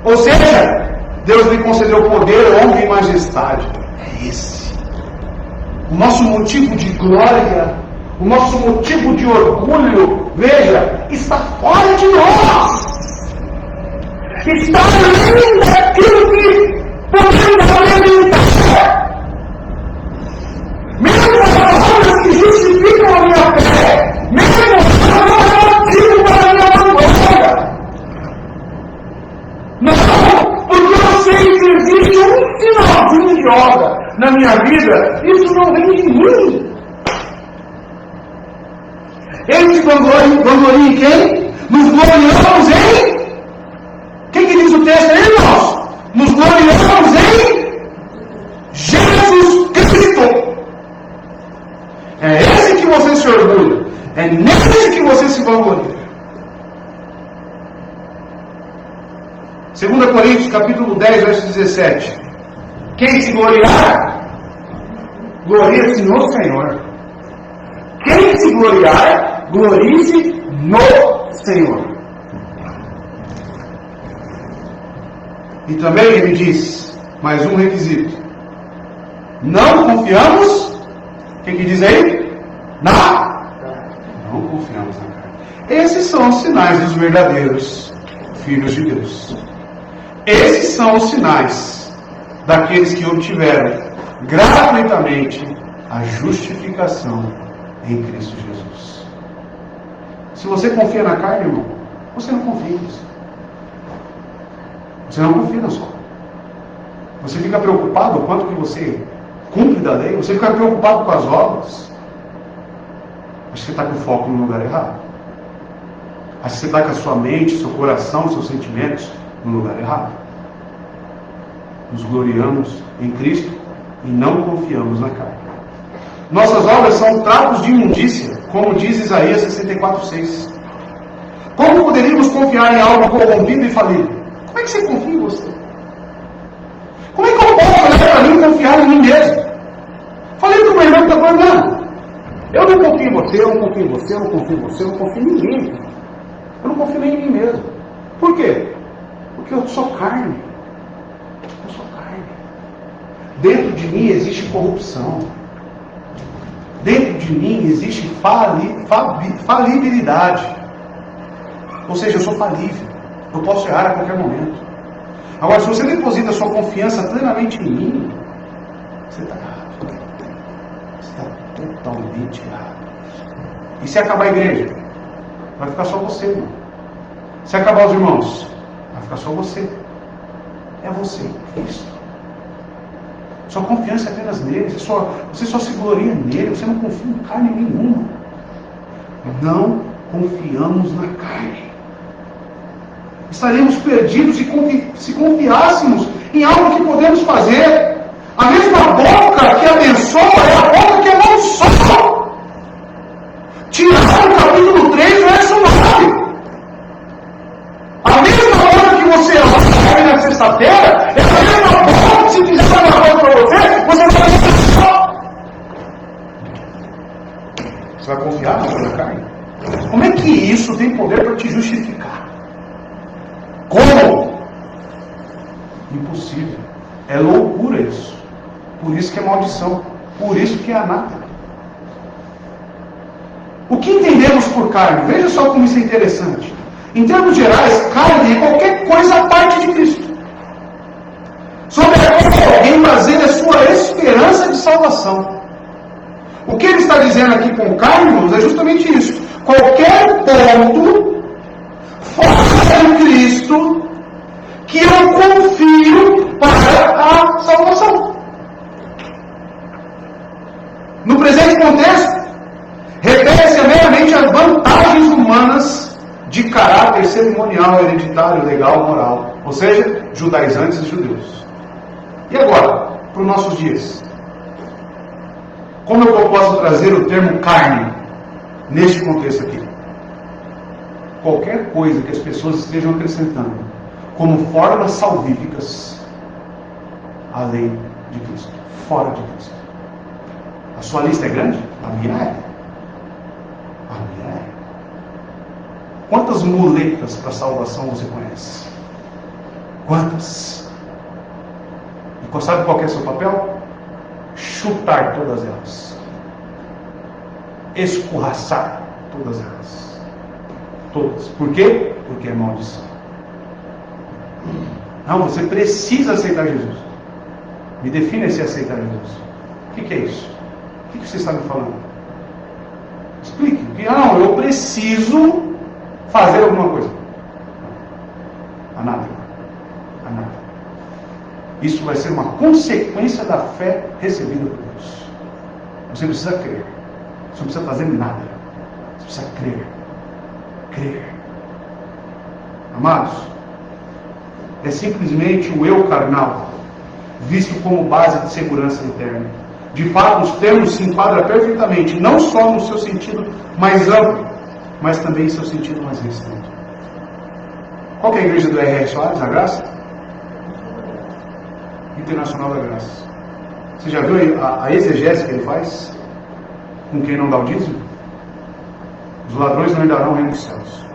Ou seja, Deus lhe concedeu poder, honra e majestade. É esse. O nosso motivo de glória, o nosso motivo de orgulho, veja, está fora de nós. Está além daquilo que podemos apresentar. Mesmo as obras que justificam a minha fé, mesmo as não motivo para a minha vanglória. Não, porque eu sei que existe um finalzinho de obra na minha vida, isso não vem de mim. Ele se vangloria em quem? Nos gloriamos em? O que diz o texto aí, irmãos? Nos gloriamos em Jesus Cristo. É esse que você se orgulha. É nesse que você se vangloria. 2 Coríntios, capítulo 10, verso 17. Quem se gloriar, gloria-se no Senhor. Quem se gloriar, glorie-se no Senhor. E também ele diz, mais um requisito: não confiamos, o que diz aí? Não confiamos na carne. Esses são os sinais dos verdadeiros filhos de Deus. Esses são os sinais daqueles que obtiveram gratuitamente a justificação em Cristo Jesus. Se você confia na carne, irmão, você não confia em Deus. Você não confia na sua obra. Você fica preocupado com o quanto que você cumpre da lei. Você fica preocupado com as obras. Acho que você está com o foco no lugar errado. Acho que você está com a sua mente, seu coração, seus sentimentos no lugar errado. Nos gloriamos em Cristo e não confiamos na carne. Nossas obras são trapos de imundícia, como diz Isaías 64:6. Como poderíamos confiar em algo corrompido e falido? Como é que você confia em você? Como é que eu posso olhar para mim e confiar em mim mesmo? Falei para o meu irmão que está falando, eu não confio em você, eu não confio em você, eu não confio em você, eu não confio em ninguém. Eu não confio nem em mim mesmo. Por quê? Porque eu sou carne. Eu sou carne. Dentro de mim existe corrupção. dentro de mim existe falibilidade. Ou seja, eu sou falível. Eu posso errar a qualquer momento. Agora, se você deposita a sua confiança plenamente em mim, você está errado. Você está totalmente errado. E se acabar a igreja? Vai ficar só você, irmão. Se acabar os irmãos, vai ficar só você. É você, Cristo. Sua confiança é apenas nele. Você só se gloria nele. Você não confia em carne nenhuma. Não confiamos na carne. Estaremos perdidos se confiássemos em algo que podemos fazer. A mesma boca que abençoa é a boca que amaldiçoa. Tirar o capítulo 3, verso 9. A mesma boca que você ouve na sexta-feira é a mesma boca que se fizer uma coisa para você vai abençoar. Você vai confiar na sua carne? Como é que isso tem poder para te justificar? Como? Impossível. É loucura isso. Por isso que é maldição. Por isso que é anátema. O que entendemos por carne? Veja só como isso é interessante. Em termos gerais, carne é qualquer coisa à parte de Cristo. Sobre a qual alguém baseia a sua esperança de salvação. O que ele está dizendo aqui com carne, irmãos, é justamente isso. Qualquer ponto fora de Cristo que eu confio para a salvação. No presente contexto, refere-se meramente às vantagens humanas de caráter cerimonial, hereditário, legal, moral. Ou seja, judaizantes e judeus. E agora, para os nossos dias? Como eu posso trazer o termo carne neste contexto aqui? Qualquer coisa que as pessoas estejam acrescentando como formas salvíficas à lei de Cristo, fora de Cristo. A sua lista é grande? A minha é. A minha é. Quantas muletas para salvação você conhece? Quantas? E sabe qual que é o seu papel? Chutar todas elas. Escorraçar todas elas. Todas. Por quê? Porque é maldição. Não, você precisa aceitar Jesus. Me defina esse aceitar Jesus. O que é isso? O que você está me falando? Explique. Não, eu preciso fazer alguma coisa. Anátema. Anátema. Isso vai ser uma consequência da fé recebida por Deus. Você precisa crer. Você não precisa fazer nada. Você precisa crer. Crer. Amados, é simplesmente o eu carnal, visto como base de segurança interna. De fato, os termos se enquadram perfeitamente, não só no seu sentido mais amplo, mas também em seu sentido mais restrito. Qual que é a igreja do R.R. Soares, a Graça? Internacional da Graça. Você já viu a exegese que ele faz? Com quem não dá o dízimo? Os ladrões não herdarão o reino dos céus.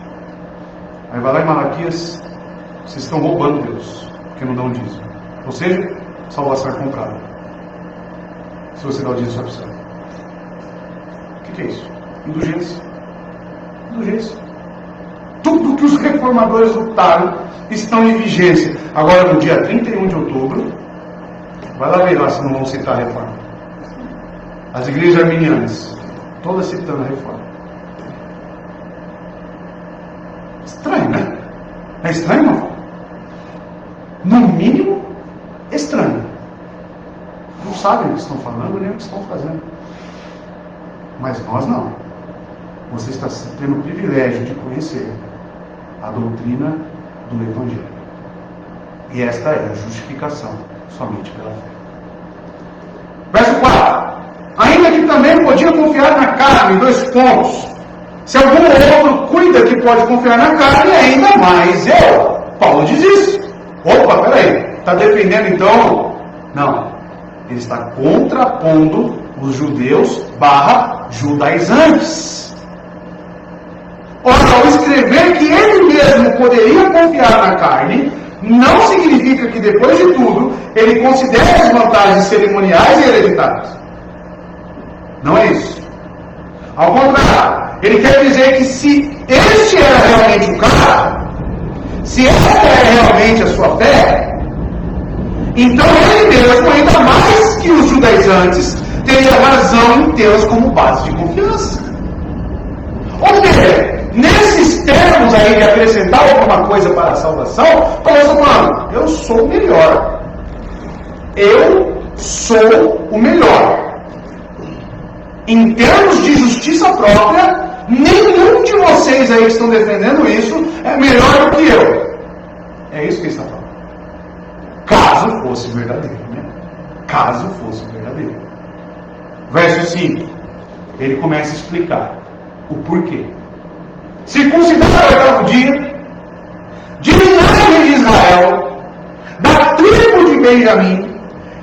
Aí vai lá em Malaquias, vocês estão roubando Deus, porque não dão o dízimo. Ou seja, salvação é comprada. Se você dá o dízimo, você precisa. O que é isso? Indulgência. Indulgência. Tudo que os reformadores lutaram estão em vigência. Agora, no dia 31 de outubro, vai lá ver lá se não vão citar a reforma. As igrejas arminianas, todas citando a reforma. Estranho, né? É estranho, não? No mínimo, estranho. Não sabem o que estão falando nem o que estão fazendo. Mas nós não. Você está tendo o privilégio de conhecer a doutrina do Evangelho. E esta é a justificação somente pela fé. Verso 4. Ainda que também podia confiar na carne, 2 pontos. Se algum outro cuida que pode confiar na carne, ainda mais eu. Paulo diz isso. Opa, peraí. Está defendendo então? Não. Ele está contrapondo os judeus / judaizantes. Ora, ao escrever que ele mesmo poderia confiar na carne, não significa que depois de tudo, ele considere as vantagens cerimoniais e hereditárias. Não é isso. Ao contrário, ele quer dizer que se este era realmente o cara, se esta é realmente a sua fé, então ele mesmo, ainda mais que os judaizantes, teria razão em tê-las como base de confiança. Ou seja, nesses termos aí de acrescentar alguma coisa para a salvação, Paulo está falando, eu sou o melhor. Eu sou o melhor. Em termos de justiça própria, nenhum de vocês aí que estão defendendo isso é melhor do que eu. É isso que ele está falando. Caso fosse verdadeiro, né? Caso fosse verdadeiro. Verso 5, ele começa a explicar o porquê. Circuncidado ao 8º dia, de linhagem de Israel, da tribo de Benjamim,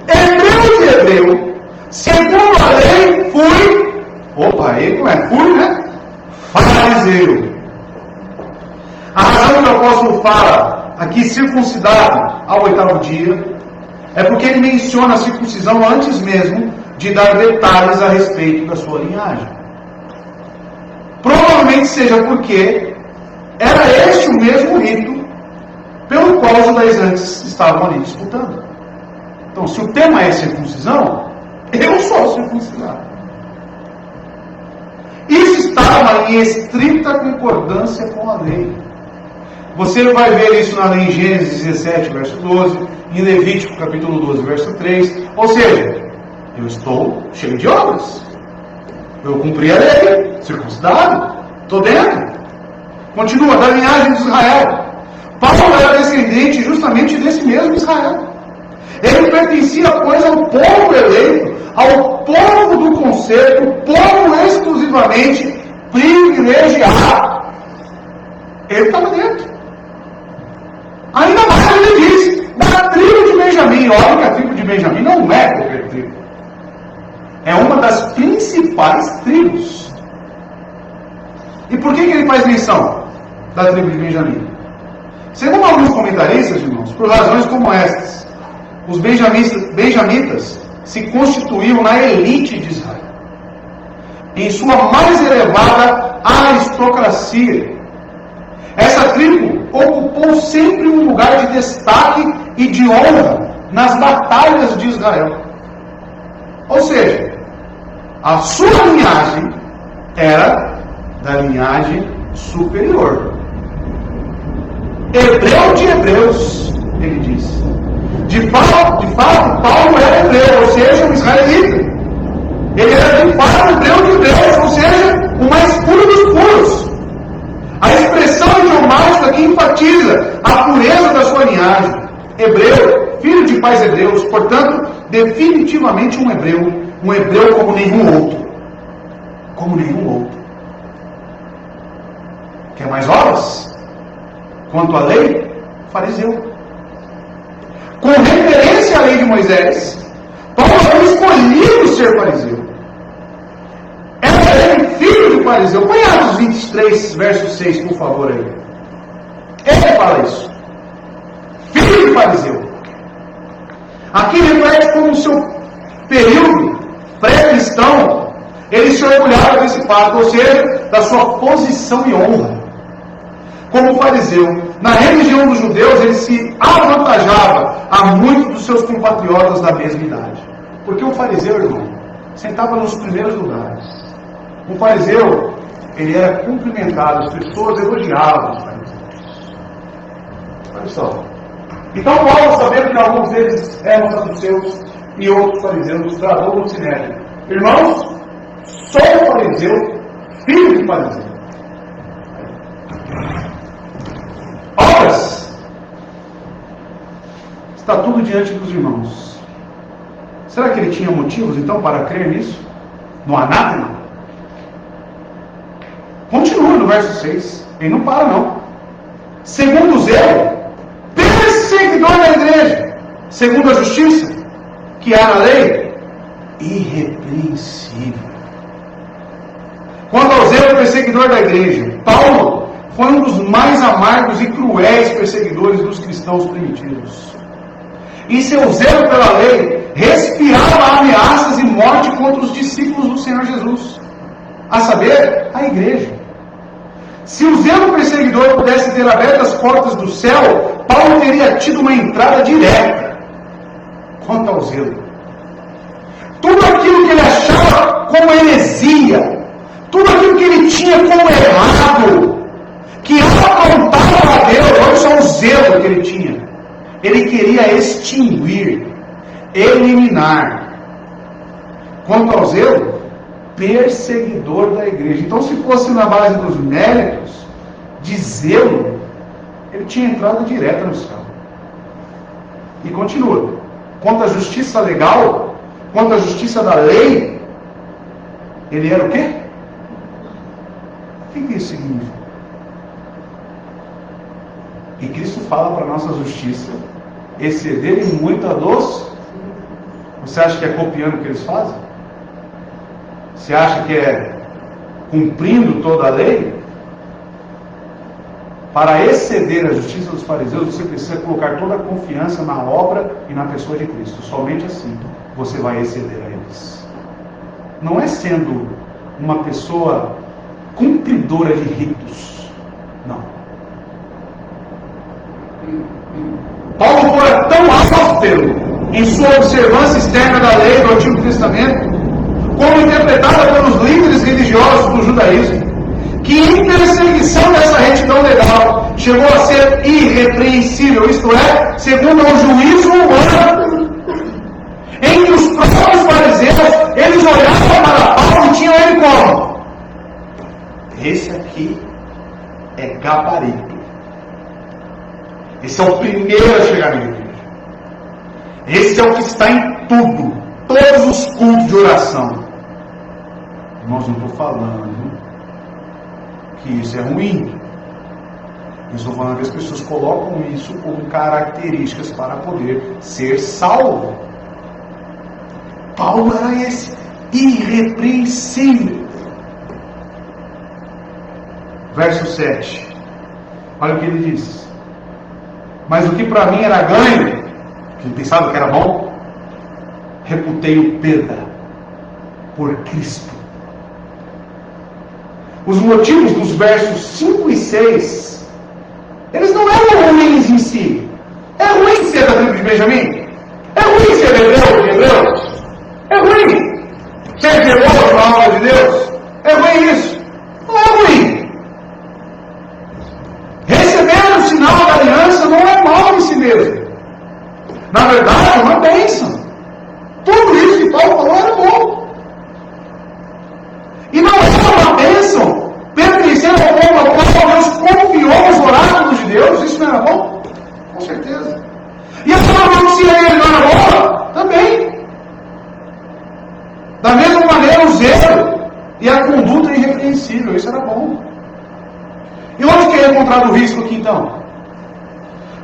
hebreu de hebreu, segundo a lei, fui, aí como é? Fui, né? Fariseu. A razão que o apóstolo fala aqui, circuncidado ao 8º dia, é porque ele menciona a circuncisão antes mesmo de dar detalhes a respeito da sua linhagem. Provavelmente seja porque era este o mesmo rito pelo qual os judaizantes estavam ali disputando. Então, se o tema é circuncisão, eu sou circuncidado. Isso estava em estrita concordância com a lei. Você vai ver isso na lei em Gênesis 17, verso 12, em Levítico capítulo 12, verso 3. Ou seja, eu estou cheio de obras. Eu cumpri a lei, circuncidado, estou dentro. Continua, da linhagem de Israel. Paulo era descendente justamente desse mesmo Israel. Ele pertencia, pois, ao povo eleito, ao povo do concerto, povo exclusivamente privilegiado. Ele estava dentro. Ainda mais ele diz, da tribo de Benjamim. Olha que a tribo de Benjamim não é qualquer tribo. É uma das principais tribos. E por que ele faz menção da tribo de Benjamim? Segundo alguns comentaristas, irmãos, por razões como estas, os benjamitas se constituíam na elite de Israel, em sua mais elevada aristocracia. Essa tribo ocupou sempre um lugar de destaque e de honra nas batalhas de Israel. Ou seja, a sua linhagem era da linhagem superior. Hebreu de hebreus, ele diz. De fato, Paulo era hebreu, ou seja, um israelita. Ele era de fato hebreu de hebreus, ou seja, o mais puro dos puros. A expressão idiomática aqui enfatiza a pureza da sua linhagem. Hebreu, filho de pais hebreus, portanto, definitivamente um hebreu como nenhum outro. Como nenhum outro. Quer mais obras? Quanto à lei, fariseu. Com referência à lei de Moisés, Paulo foi escolhido ser fariseu. Era ele filho de fariseu. Põe Atos 23, verso 6, por favor, aí. Ele fala isso. Filho de fariseu. Aqui reflete como o seu período pré-cristão, ele se orgulhava desse fato, ou seja, da sua posição e honra. Como fariseu, na religião dos judeus, ele se avantajava a muitos dos seus compatriotas da mesma idade. Porque o fariseu, irmão, sentava nos primeiros lugares. O fariseu, ele era cumprimentado, as pessoas elogiavam os fariseus. Olha só. Então Paulo, sabendo que alguns deles eram saduceus e outros fariseus, travou no sinédrio. Irmãos, sou fariseu, filho de fariseu. Obras. Está tudo diante dos irmãos. Será que ele tinha motivos então para crer nisso? No anátema? Continua no verso 6. Ele não para não. Segundo o zelo, perseguidor da igreja. Segundo a justiça que há na lei, irrepreensível. Quanto ao zelo perseguidor da igreja, Paulo foi um dos mais amargos e cruéis perseguidores dos cristãos primitivos. Em seu zelo pela lei, respirava ameaças e morte contra os discípulos do Senhor Jesus. a saber, a igreja. Se o zelo perseguidor pudesse ter aberto as portas do céu, Paulo teria tido uma entrada direta. Quanto ao zelo, tudo aquilo que ele achava como heresia, tudo aquilo que ele tinha como errado, que apontava a Deus, olha só o zelo que ele tinha. Ele queria extinguir, eliminar. Quanto ao zelo, perseguidor da igreja. Então, se fosse na base dos méritos, de zelo, ele tinha entrada direta no céu. E continua. Quanto à justiça legal, quanto à justiça da lei, ele era o quê? O que isso significa? E Cristo fala para a nossa justiça exceder em muito a dos. Você acha que é copiando o que eles fazem? Você acha que é cumprindo toda a lei? Para exceder a justiça dos fariseus, você precisa colocar toda a confiança na obra e na pessoa de Cristo. Somente assim você vai exceder a eles. Não é sendo uma pessoa cumpridora de ritos. Não. Paulo fora tão áspero em sua observância externa da lei do Antigo Testamento, como interpretada pelos líderes religiosos do judaísmo, que em perseguição dessa retidão legal chegou a ser irrepreensível, isto é, segundo o juízo humano, em que os próprios fariseus, eles olhavam para Paulo e tinham ele como? Esse aqui é gabarito. Esse é o primeiro a chegar na igreja. Esse é o que está em tudo, todos os cultos de oração. Irmãos, não estou falando que isso é ruim. Eu estou falando que as pessoas colocam isso como características para poder ser salvo. Paulo era esse, irrepreensível. Verso 7. Olha o que ele diz. Mas o que para mim era ganho, que ele pensava que era bom, reputei-o perda por Cristo. Os motivos dos versos 5 e 6, eles não eram ruins em si. É ruim ser da tribo de Benjamim? É ruim ser hebreu de hebreus? É ruim ser zeloso na obra de Deus? É ruim isso? Não é ruim. Receber o sinal da aliança não é mal em si mesmo. Na verdade, é uma bênção. Tudo isso que Paulo falou era bom. E não é uma bênção pertencer ao povo ao qual Deus confiou os oráculos de Deus. Isso não era bom? Com certeza. E a forma que se ele não era boa? Também. Da mesma maneira, o zelo e a conduta irrepreensível. Isso era bom. E onde que é encontrado o risco aqui então?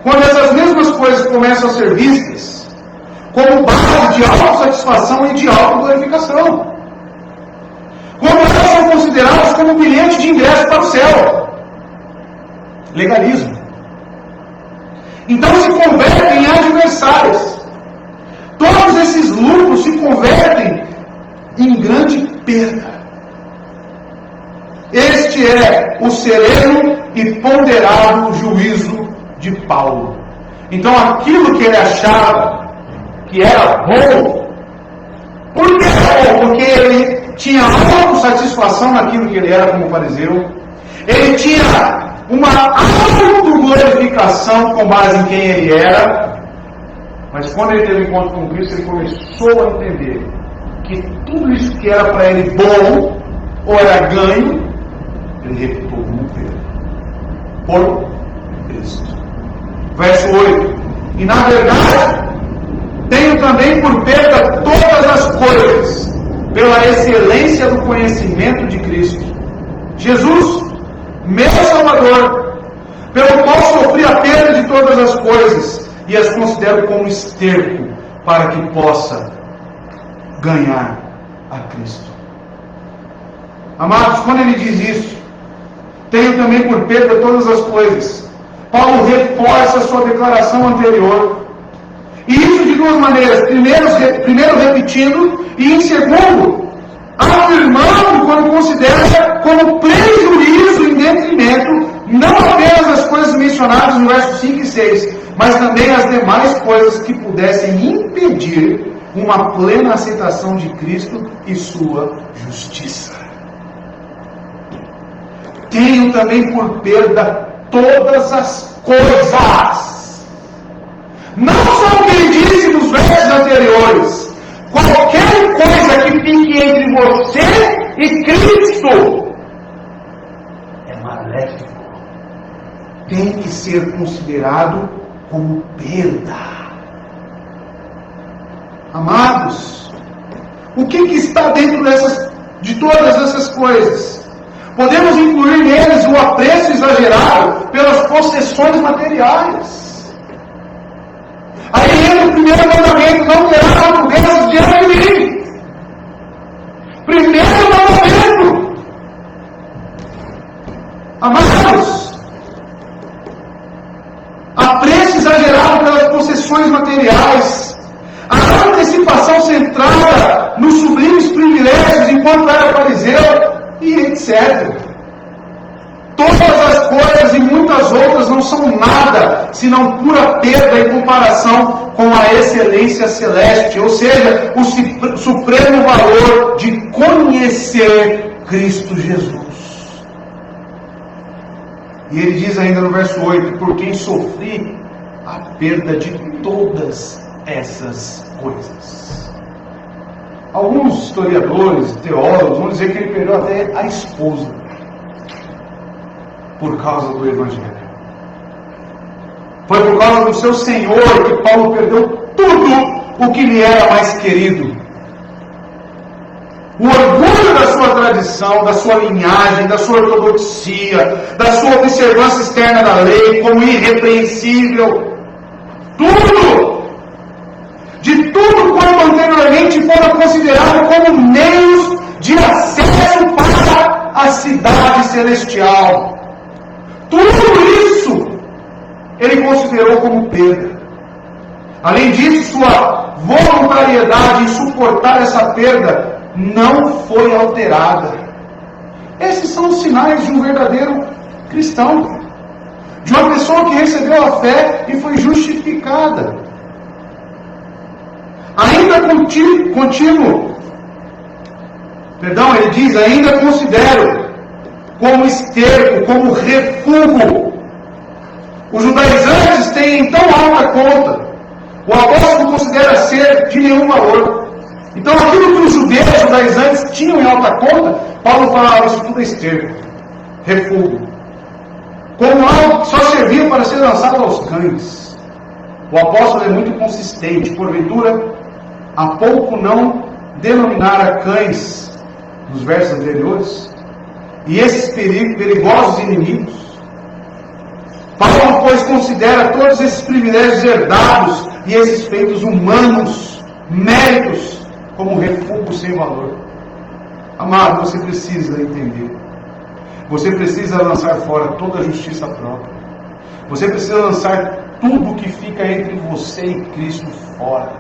Quando essas mesmas coisas começam a ser vistas como base de autossatisfação e de autoglorificação. Quando elas são consideradas como bilhete de ingresso para o céu. Legalismo. Então se convertem em adversários. Todos esses lucros se convertem em grande perda. Este é o sereno e ponderado juízo de Paulo. Então aquilo que ele achava que era bom, por que era bom? Porque ele tinha autossatisfação naquilo que ele era como fariseu, ele tinha uma autoglorificação com base em quem ele era, mas quando ele teve encontro com Cristo, ele começou a entender que tudo isso que era para ele bom, ou era ganho, ele reputou como perda por Cristo. Verso 8. E na verdade, tenho também por perda todas as coisas, pela excelência do conhecimento de Cristo Jesus, meu Salvador, pelo qual sofri a perda de todas as coisas e as considero como esterco, para que possa ganhar a Cristo. Amados, quando ele diz isso, tenho também por perda todas as coisas, Paulo reforça a sua declaração anterior. E isso de duas maneiras. Primeiro repetindo, e em segundo, afirmando quando considera como prejuízo em detrimento não apenas as coisas mencionadas no verso 5 e 6, mas também as demais coisas que pudessem impedir uma plena aceitação de Cristo e sua justiça. Tenho também por perda todas as coisas. Não só o que ele disse nos versos anteriores. Qualquer coisa que fique entre você e Cristo é maléfico. Tem que ser considerado como perda. Amados, o que está dentro de todas essas coisas? Podemos incluir neles o apreço exagerado pelas possessões materiais. Aí entra o primeiro mandamento: não terá portugueses diante de mim. Primeiro mandamento. Amados, apreço exagerado pelas possessões materiais, a antecipação centrada nos sublimes privilégios enquanto era fariseu, e etc. Todas as coisas e muitas outras não são nada senão pura perda em comparação com a excelência celeste, ou seja, o supremo valor de conhecer Cristo Jesus. E ele diz ainda no verso 8: por quem sofri a perda de todas essas coisas. Alguns historiadores, teólogos, vão dizer que ele perdeu até a esposa por causa do Evangelho. Foi por causa do seu Senhor que Paulo perdeu tudo o que lhe era mais querido. O orgulho da sua tradição, da sua linhagem, da sua ortodoxia, da sua observância externa da lei como irrepreensível. Tudo! De tudo quanto anteriormente fora considerado como meios de acesso para a cidade celestial. Tudo isso ele considerou como perda. Além disso, sua voluntariedade em suportar essa perda não foi alterada. Esses são os sinais de um verdadeiro cristão, de uma pessoa que recebeu a fé e foi justificada. Ainda ele diz, ainda considero como esterco, como refúgio. Os judaizantes têm em tão alta conta, o apóstolo considera ser de nenhum valor. Então aquilo que os judaizantes tinham em alta conta, Paulo falava: isso tudo é esterco, refúgio, como algo que só servia para ser lançado aos cães. O apóstolo é muito consistente, porventura, há pouco não denominara cães nos versos anteriores, e esses perigosos inimigos. Paulo, pois, considera todos esses privilégios herdados e esses feitos humanos, méritos, como refúgio sem valor. Amado, você precisa entender. Você precisa lançar fora toda a justiça própria. Você precisa lançar tudo que fica entre você e Cristo fora,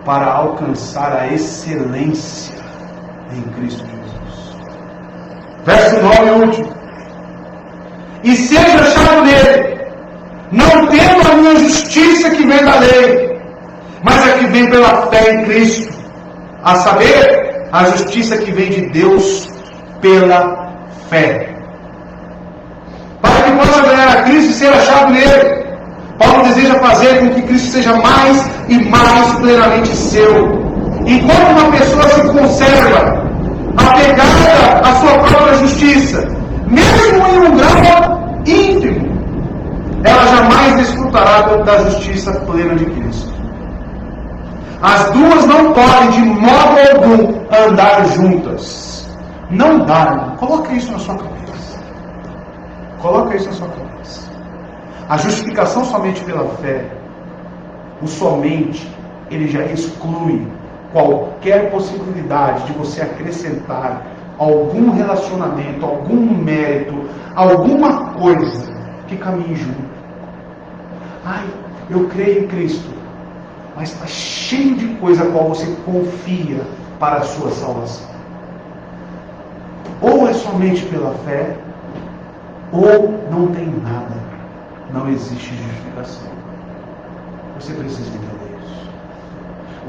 para alcançar a excelência em Cristo Jesus. Verso 9 e último. E seja achado nele, não tendo a minha justiça que vem da lei, mas a que vem pela fé em Cristo, a saber, a justiça que vem de Deus pela fé. Para que possa ganhar a Cristo e ser achado nele, Paulo deseja fazer com que Cristo seja mais e mais plenamente seu. Enquanto uma pessoa se conserva apegada à sua própria justiça, mesmo em um grau ínfimo, ela jamais desfrutará da justiça plena de Cristo. As duas não podem de modo algum andar juntas. Não dá, irmão. Coloca isso na sua cabeça. Coloca isso na sua cabeça. A justificação somente pela fé, o somente, ele já exclui qualquer possibilidade de você acrescentar algum relacionamento, algum mérito, alguma coisa que caminhe junto. Ai, eu creio em Cristo, mas está cheio de coisa a qual você confia para a sua salvação. Ou é somente pela fé, ou não tem nada. Não existe justificação. Você precisa entender isso.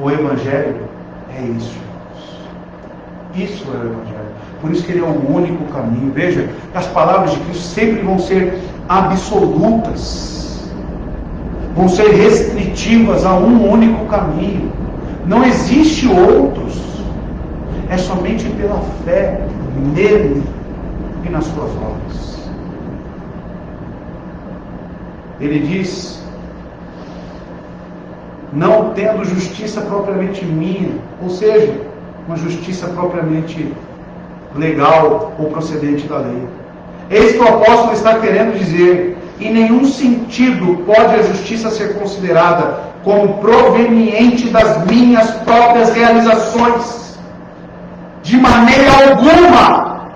O Evangelho é isso, irmãos. Isso é o Evangelho. Por isso que ele é o único caminho. Veja, as palavras de Cristo sempre vão ser absolutas. Vão ser restritivas a um único caminho. Não existe outros. É somente pela fé nele e nas suas obras. Ele diz: não tendo justiça propriamente minha, ou seja, uma justiça propriamente legal ou procedente da lei. Eis que o apóstolo está querendo dizer: em nenhum sentido pode a justiça ser considerada como proveniente das minhas próprias realizações. De maneira alguma.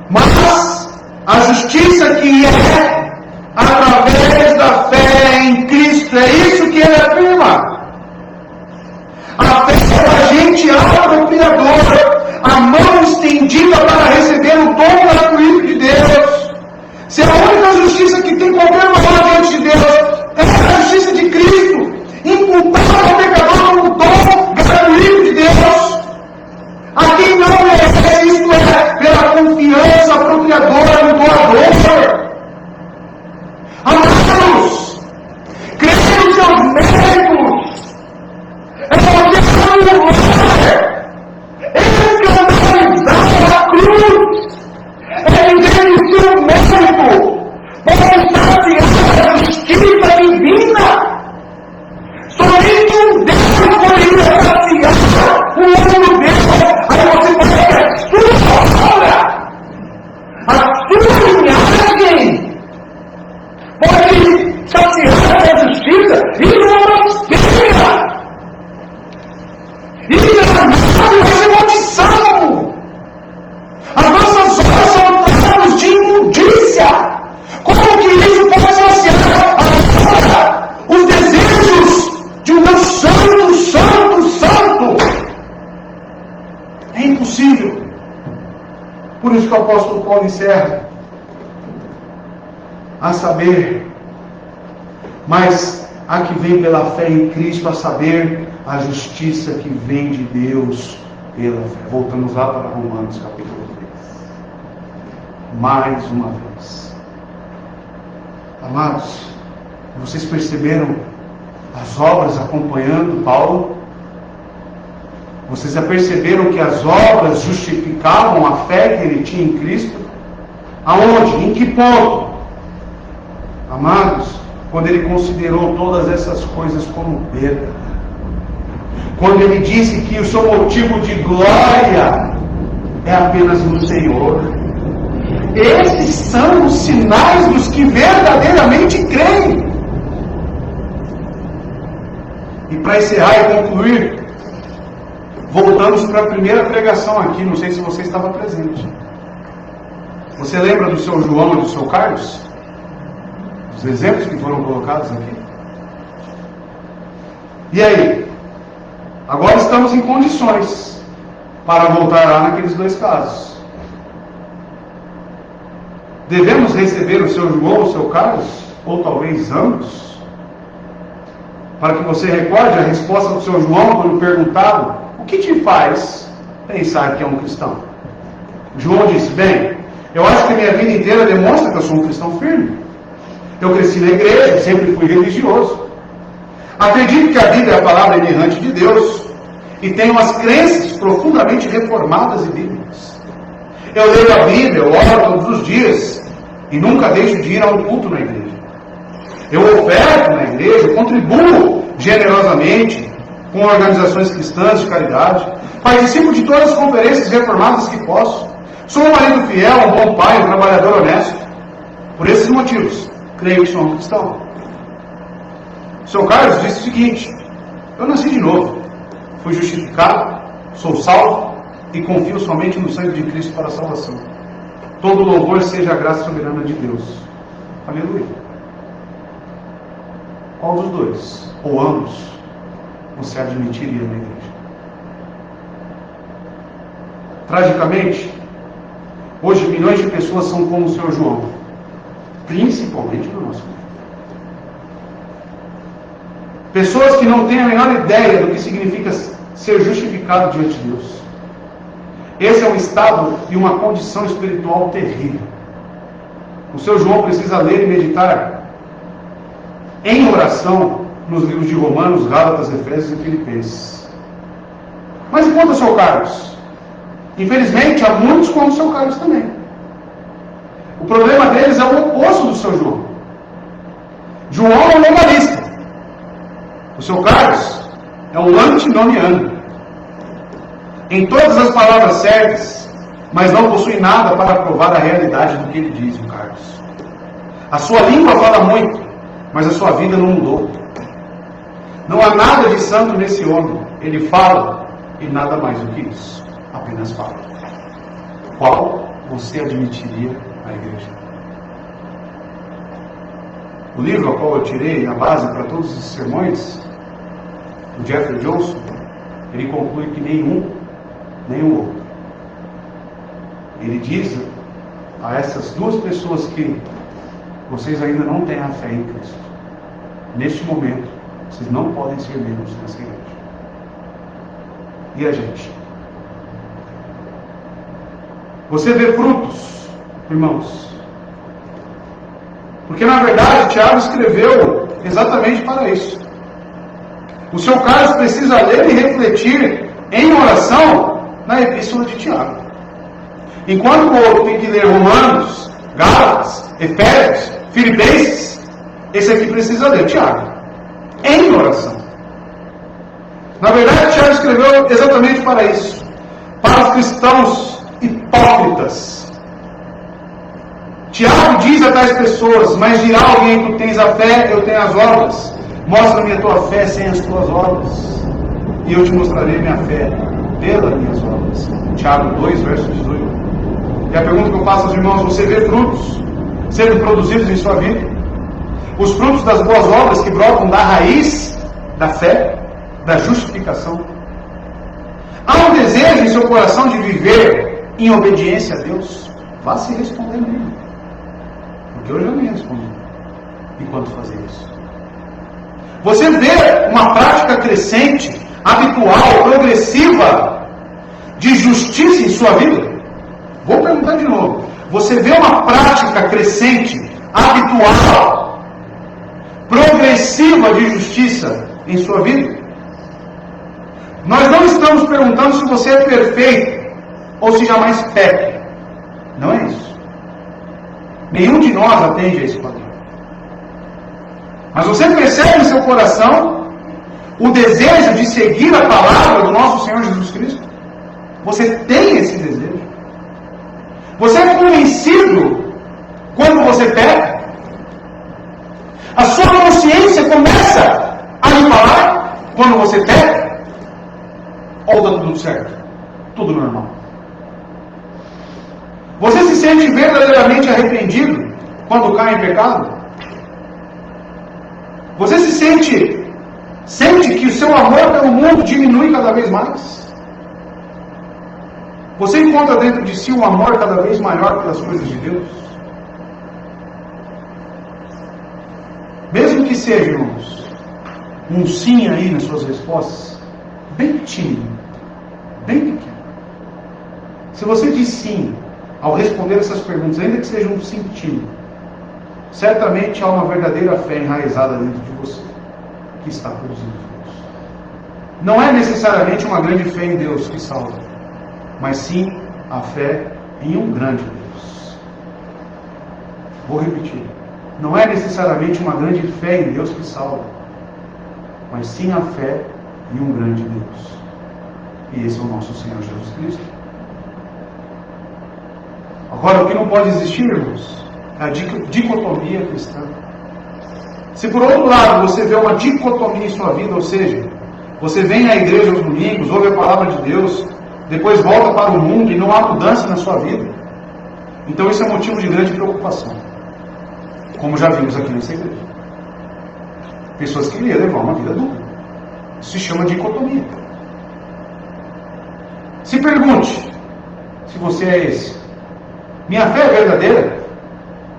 Mas a justiça que é através da fé em Cristo, é isso que ele afirma. A fé é o agente apropriador, a mão estendida para receber o dom gratuito de Deus. Se a única justiça que tem qualquer valor diante de Deus é a justiça de Cristo, imputada ao pecador como dom gratuito de Deus, a quem não merece, isto é, pela confiança apropriadora no doador. Amados, crer nos seus méritos é poder anular, escandalizar a cruz, é viver o seu mérito, para saciar a justiça divina. Somente um Deus poderia saciar o outro Deus. Aí você pode ter a sua obra, a sua linhagem, pode saciar a justiça. Isso é uma blasfêmia. Isso é danado, isso é maldição. As nossas obras são traços de imundícia. Como que isso pode saciar os desejos de um Deus santo, santo, santo? É impossível. Por isso que o apóstolo Paulo encerra a saber, mas a que vem pela fé em Cristo, a saber, a justiça que vem de Deus pela fé. Voltamos lá para Romanos capítulo 3. Mais uma vez. Amados, vocês perceberam as obras acompanhando Paulo? Vocês já perceberam que as obras justificavam a fé que ele tinha em Cristo? Aonde? Em que ponto? Amados, quando ele considerou todas essas coisas como perda. Quando ele disse que o seu motivo de glória é apenas no Senhor. Esses são os sinais dos que verdadeiramente creem. E para encerrar e concluir, voltamos para a primeira pregação aqui, não sei se você estava presente. Você lembra do seu João e do seu Carlos? Os exemplos que foram colocados aqui? E aí? Agora estamos em condições para voltar lá naqueles dois casos. Devemos receber o seu João ou o seu Carlos? Ou talvez ambos? Para que você recorde a resposta do seu João quando perguntado: o que te faz pensar que é um cristão? João disse: bem, eu acho que a minha vida inteira demonstra que eu sou um cristão firme. Eu cresci na igreja, sempre fui religioso. Acredito que a Bíblia é a palavra inerrante de Deus e tenho as crenças profundamente reformadas e bíblicas. Eu leio a Bíblia, eu oro todos os dias e nunca deixo de ir a um culto na igreja. Eu oferto na igreja, contribuo generosamente com organizações cristãs de caridade, participo de todas as conferências reformadas que posso. Sou um marido fiel, um bom pai, um trabalhador honesto. Por esses motivos, creio que sou um cristão. O seu Carlos disse o seguinte: eu nasci de novo, fui justificado, sou salvo e confio somente no sangue de Cristo para a salvação. Todo louvor seja a graça soberana de Deus. Aleluia. Qual dos dois, ou ambos, você admitiria na igreja? Tragicamente, hoje milhões de pessoas são como o Sr. João, principalmente no nosso mundo. Pessoas que não têm a menor ideia do que significa ser justificado diante de Deus. Esse é um estado e uma condição espiritual terrível. O Sr. João precisa ler e meditar em oração nos livros de Romanos, Gálatas, Efésios e Filipenses. Mas e quanto ao Sr. Carlos? Infelizmente, há muitos como o Sr. Carlos também. O problema deles é o oposto do Sr. João. João é um legalista. O Sr. Carlos é um antinomiano. Em todas as palavras certas, mas não possui nada para provar a realidade do que ele diz, o Carlos. A sua língua fala muito, mas a sua vida não mudou. Não há nada de santo nesse homem. Ele fala e nada mais do que isso. Apenas fala. Qual você admitiria à igreja? O livro ao qual eu tirei a base para todos os sermões, do Jeffrey Johnson, ele conclui que nenhum outro. Ele diz a essas duas pessoas que vocês ainda não têm a fé em Cristo. Neste momento, vocês não podem ser membros dessa igreja. E a gente? Você vê frutos, irmãos. Porque na verdade Tiago escreveu exatamente para isso. O Sr. Carlos precisa ler e refletir em oração na epístola de Tiago. Enquanto o outro tem que ler Romanos, Gálatas, Efésios, Filipenses, esse aqui precisa ler Tiago em oração. Na verdade, Tiago escreveu exatamente para isso. Para os cristãos hipócritas. Tiago diz a tais pessoas: mas dirá alguém: tu tens a fé, eu tenho as obras. Mostra-me a tua fé sem as tuas obras, e eu te mostrarei minha fé pelas minhas obras. Tiago 2, verso 18. E a pergunta que eu faço aos irmãos: você vê frutos sendo produzidos em sua vida? Os frutos das boas obras que brotam da raiz da fé, da justificação. Há um desejo em seu coração de viver em obediência a Deus? Vá se respondendo aí, porque eu já me respondi enquanto fazia isso. Você vê uma prática crescente, habitual, progressiva de justiça em sua vida? Vou perguntar de novo. Você vê uma prática crescente, habitual, progressiva de justiça em sua vida? Nós não estamos perguntando se você é perfeito ou se jamais peca. Não é isso. Nenhum de nós atende a esse padrão. Mas você percebe em seu coração o desejo de seguir a palavra do nosso Senhor Jesus Cristo? Você tem esse desejo? Você é convencido quando você peca? A sua consciência começa a lhe falar quando você peca? Ou está tudo certo? Tudo normal? Você se sente verdadeiramente arrependido quando cai em pecado? Você sente que o seu amor pelo mundo diminui cada vez mais? Você encontra dentro de si um amor cada vez maior pelas coisas de Deus? Mesmo que seja, irmãos, um sim aí nas suas respostas, bem tímido, bem pequeno. Se você diz sim ao responder essas perguntas, ainda que seja um sim tímido, certamente há uma verdadeira fé enraizada dentro de você, que está produzindo frutos. Não é necessariamente uma grande fé em Deus que salva, mas sim a fé em um grande Deus. Vou repetir. Não é necessariamente uma grande fé em Deus que salva, mas sim a fé em um grande Deus. E esse é o nosso Senhor Jesus Cristo. Agora, o que não pode existir, irmãos, é a dicotomia cristã. Se por outro lado você vê uma dicotomia em sua vida, ou seja, você vem na igreja aos domingos, ouve a palavra de Deus, depois volta para o mundo e não há mudança na sua vida, então isso é motivo de grande preocupação, como já vimos aqui nessa igreja. Pessoas que queriam levar uma vida dupla. Isso se chama dicotomia. Se pergunte: se você é esse. Minha fé é verdadeira?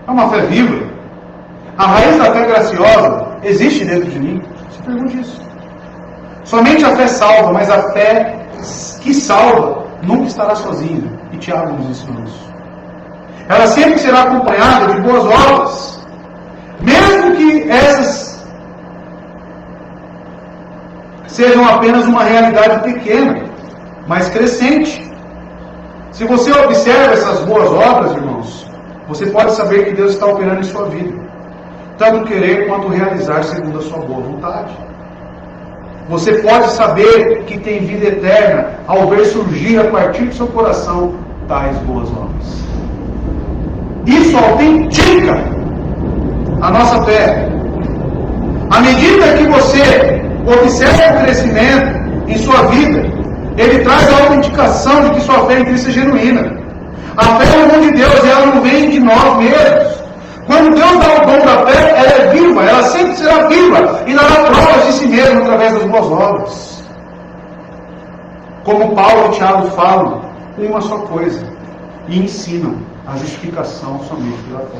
É uma fé viva? A raiz da fé graciosa existe dentro de mim? Se pergunte isso. Somente a fé salva, mas a fé que salva nunca estará sozinha. E Tiago nos ensinou isso. Ela sempre será acompanhada de boas obras, mesmo que essas sejam apenas uma realidade pequena, mas crescente. Se você observa essas boas obras, irmãos, você pode saber que Deus está operando em sua vida, tanto querer quanto realizar segundo a sua boa vontade. Você pode saber que tem vida eterna ao ver surgir a partir do seu coração tais boas obras. Isso autentica a nossa fé. À medida que você observa o crescimento em sua vida, ele traz a autenticação de que sua fé em Cristo é genuína. A fé é o dom de Deus e ela não vem de nós mesmos. Quando Deus dá o dom da fé, ela é viva, ela sempre será viva e dará provas de si mesmo através das boas obras. Como Paulo e Tiago falam, uma só coisa, e ensinam a justificação somente pela fé.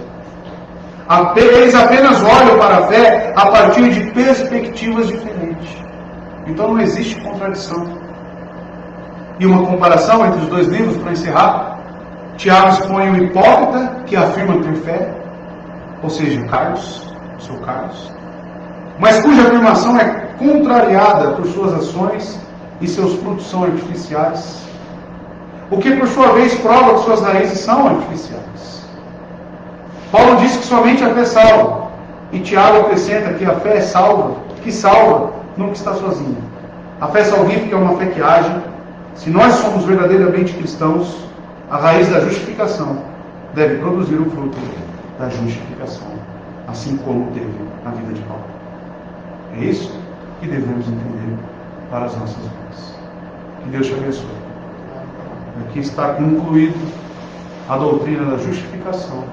Eles apenas olham para a fé a partir de perspectivas diferentes. Então não existe contradição. E uma comparação entre os dois livros, para encerrar, Tiago expõe o hipócrita que afirma ter fé, ou seja, Carlos, o seu Carlos, mas cuja afirmação é contrariada por suas ações e seus frutos são artificiais, o que por sua vez prova que suas raízes são artificiais. Paulo diz que somente a fé salva, e Tiago acrescenta que a fé é salva, que salva, nunca está sozinha. A fé salvífica é uma fé que age. Se nós somos verdadeiramente cristãos, a raiz da justificação deve produzir o fruto da justificação, assim como teve na vida de Paulo. É isso que devemos entender para as nossas vidas. Que Deus te abençoe. Aqui está concluído a doutrina da justificação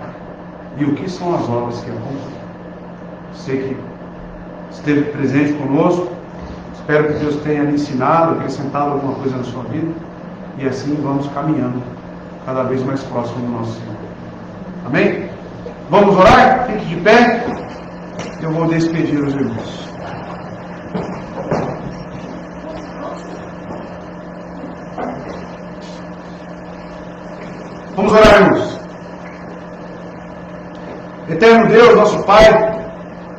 e o que são as obras que acompanham. Sei que esteve presente conosco. Espero que Deus tenha lhe ensinado, acrescentado alguma coisa na sua vida. E assim vamos caminhando cada vez mais próximo do nosso Senhor. Amém? Vamos orar? Fique de pé. Eu vou despedir os irmãos. Vamos orar, irmãos. Eterno Deus, nosso Pai,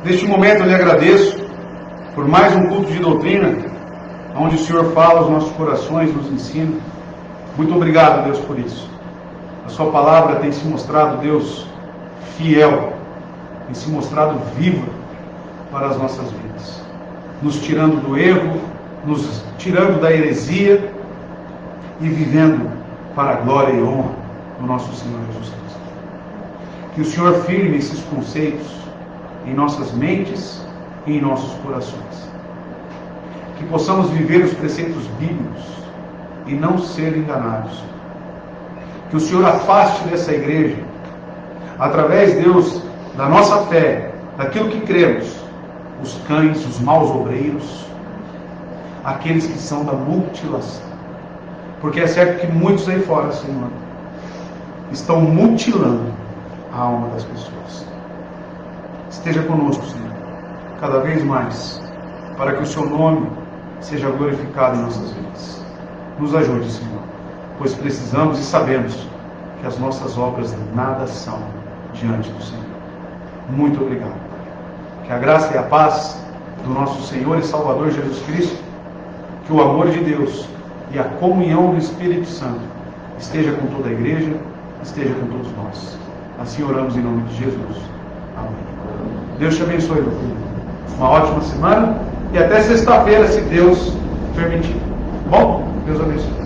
neste momento eu lhe agradeço por mais um culto de doutrina, onde o Senhor fala aos nossos corações, nos ensina. Muito obrigado, Deus, por isso. A sua palavra tem se mostrado, Deus, fiel, tem se mostrado viva para as nossas vidas, nos tirando do erro, nos tirando da heresia e vivendo para a glória e honra do nosso Senhor Jesus Cristo. Que o Senhor firme esses conceitos em nossas mentes e em nossos corações. Que possamos viver os preceitos bíblicos e não ser enganados. Que o Senhor afaste dessa igreja, através, Deus, da nossa fé, daquilo que cremos, os cães, os maus obreiros, aqueles que são da mutilação. Porque é certo que muitos aí fora, Senhor, estão mutilando a alma das pessoas. Esteja conosco, Senhor, cada vez mais, para que o Seu nome seja glorificado em nossas vidas. Nos ajude, Senhor, pois precisamos e sabemos que as nossas obras nada são diante do Senhor. Muito obrigado. Que a graça e a paz do nosso Senhor e Salvador Jesus Cristo, que o amor de Deus e a comunhão do Espírito Santo esteja com toda a igreja, esteja com todos nós. Assim oramos em nome de Jesus. Amém. Deus te abençoe, meu filho. Uma ótima semana e até sexta-feira, se Deus permitir. Bom? Deus abençoe.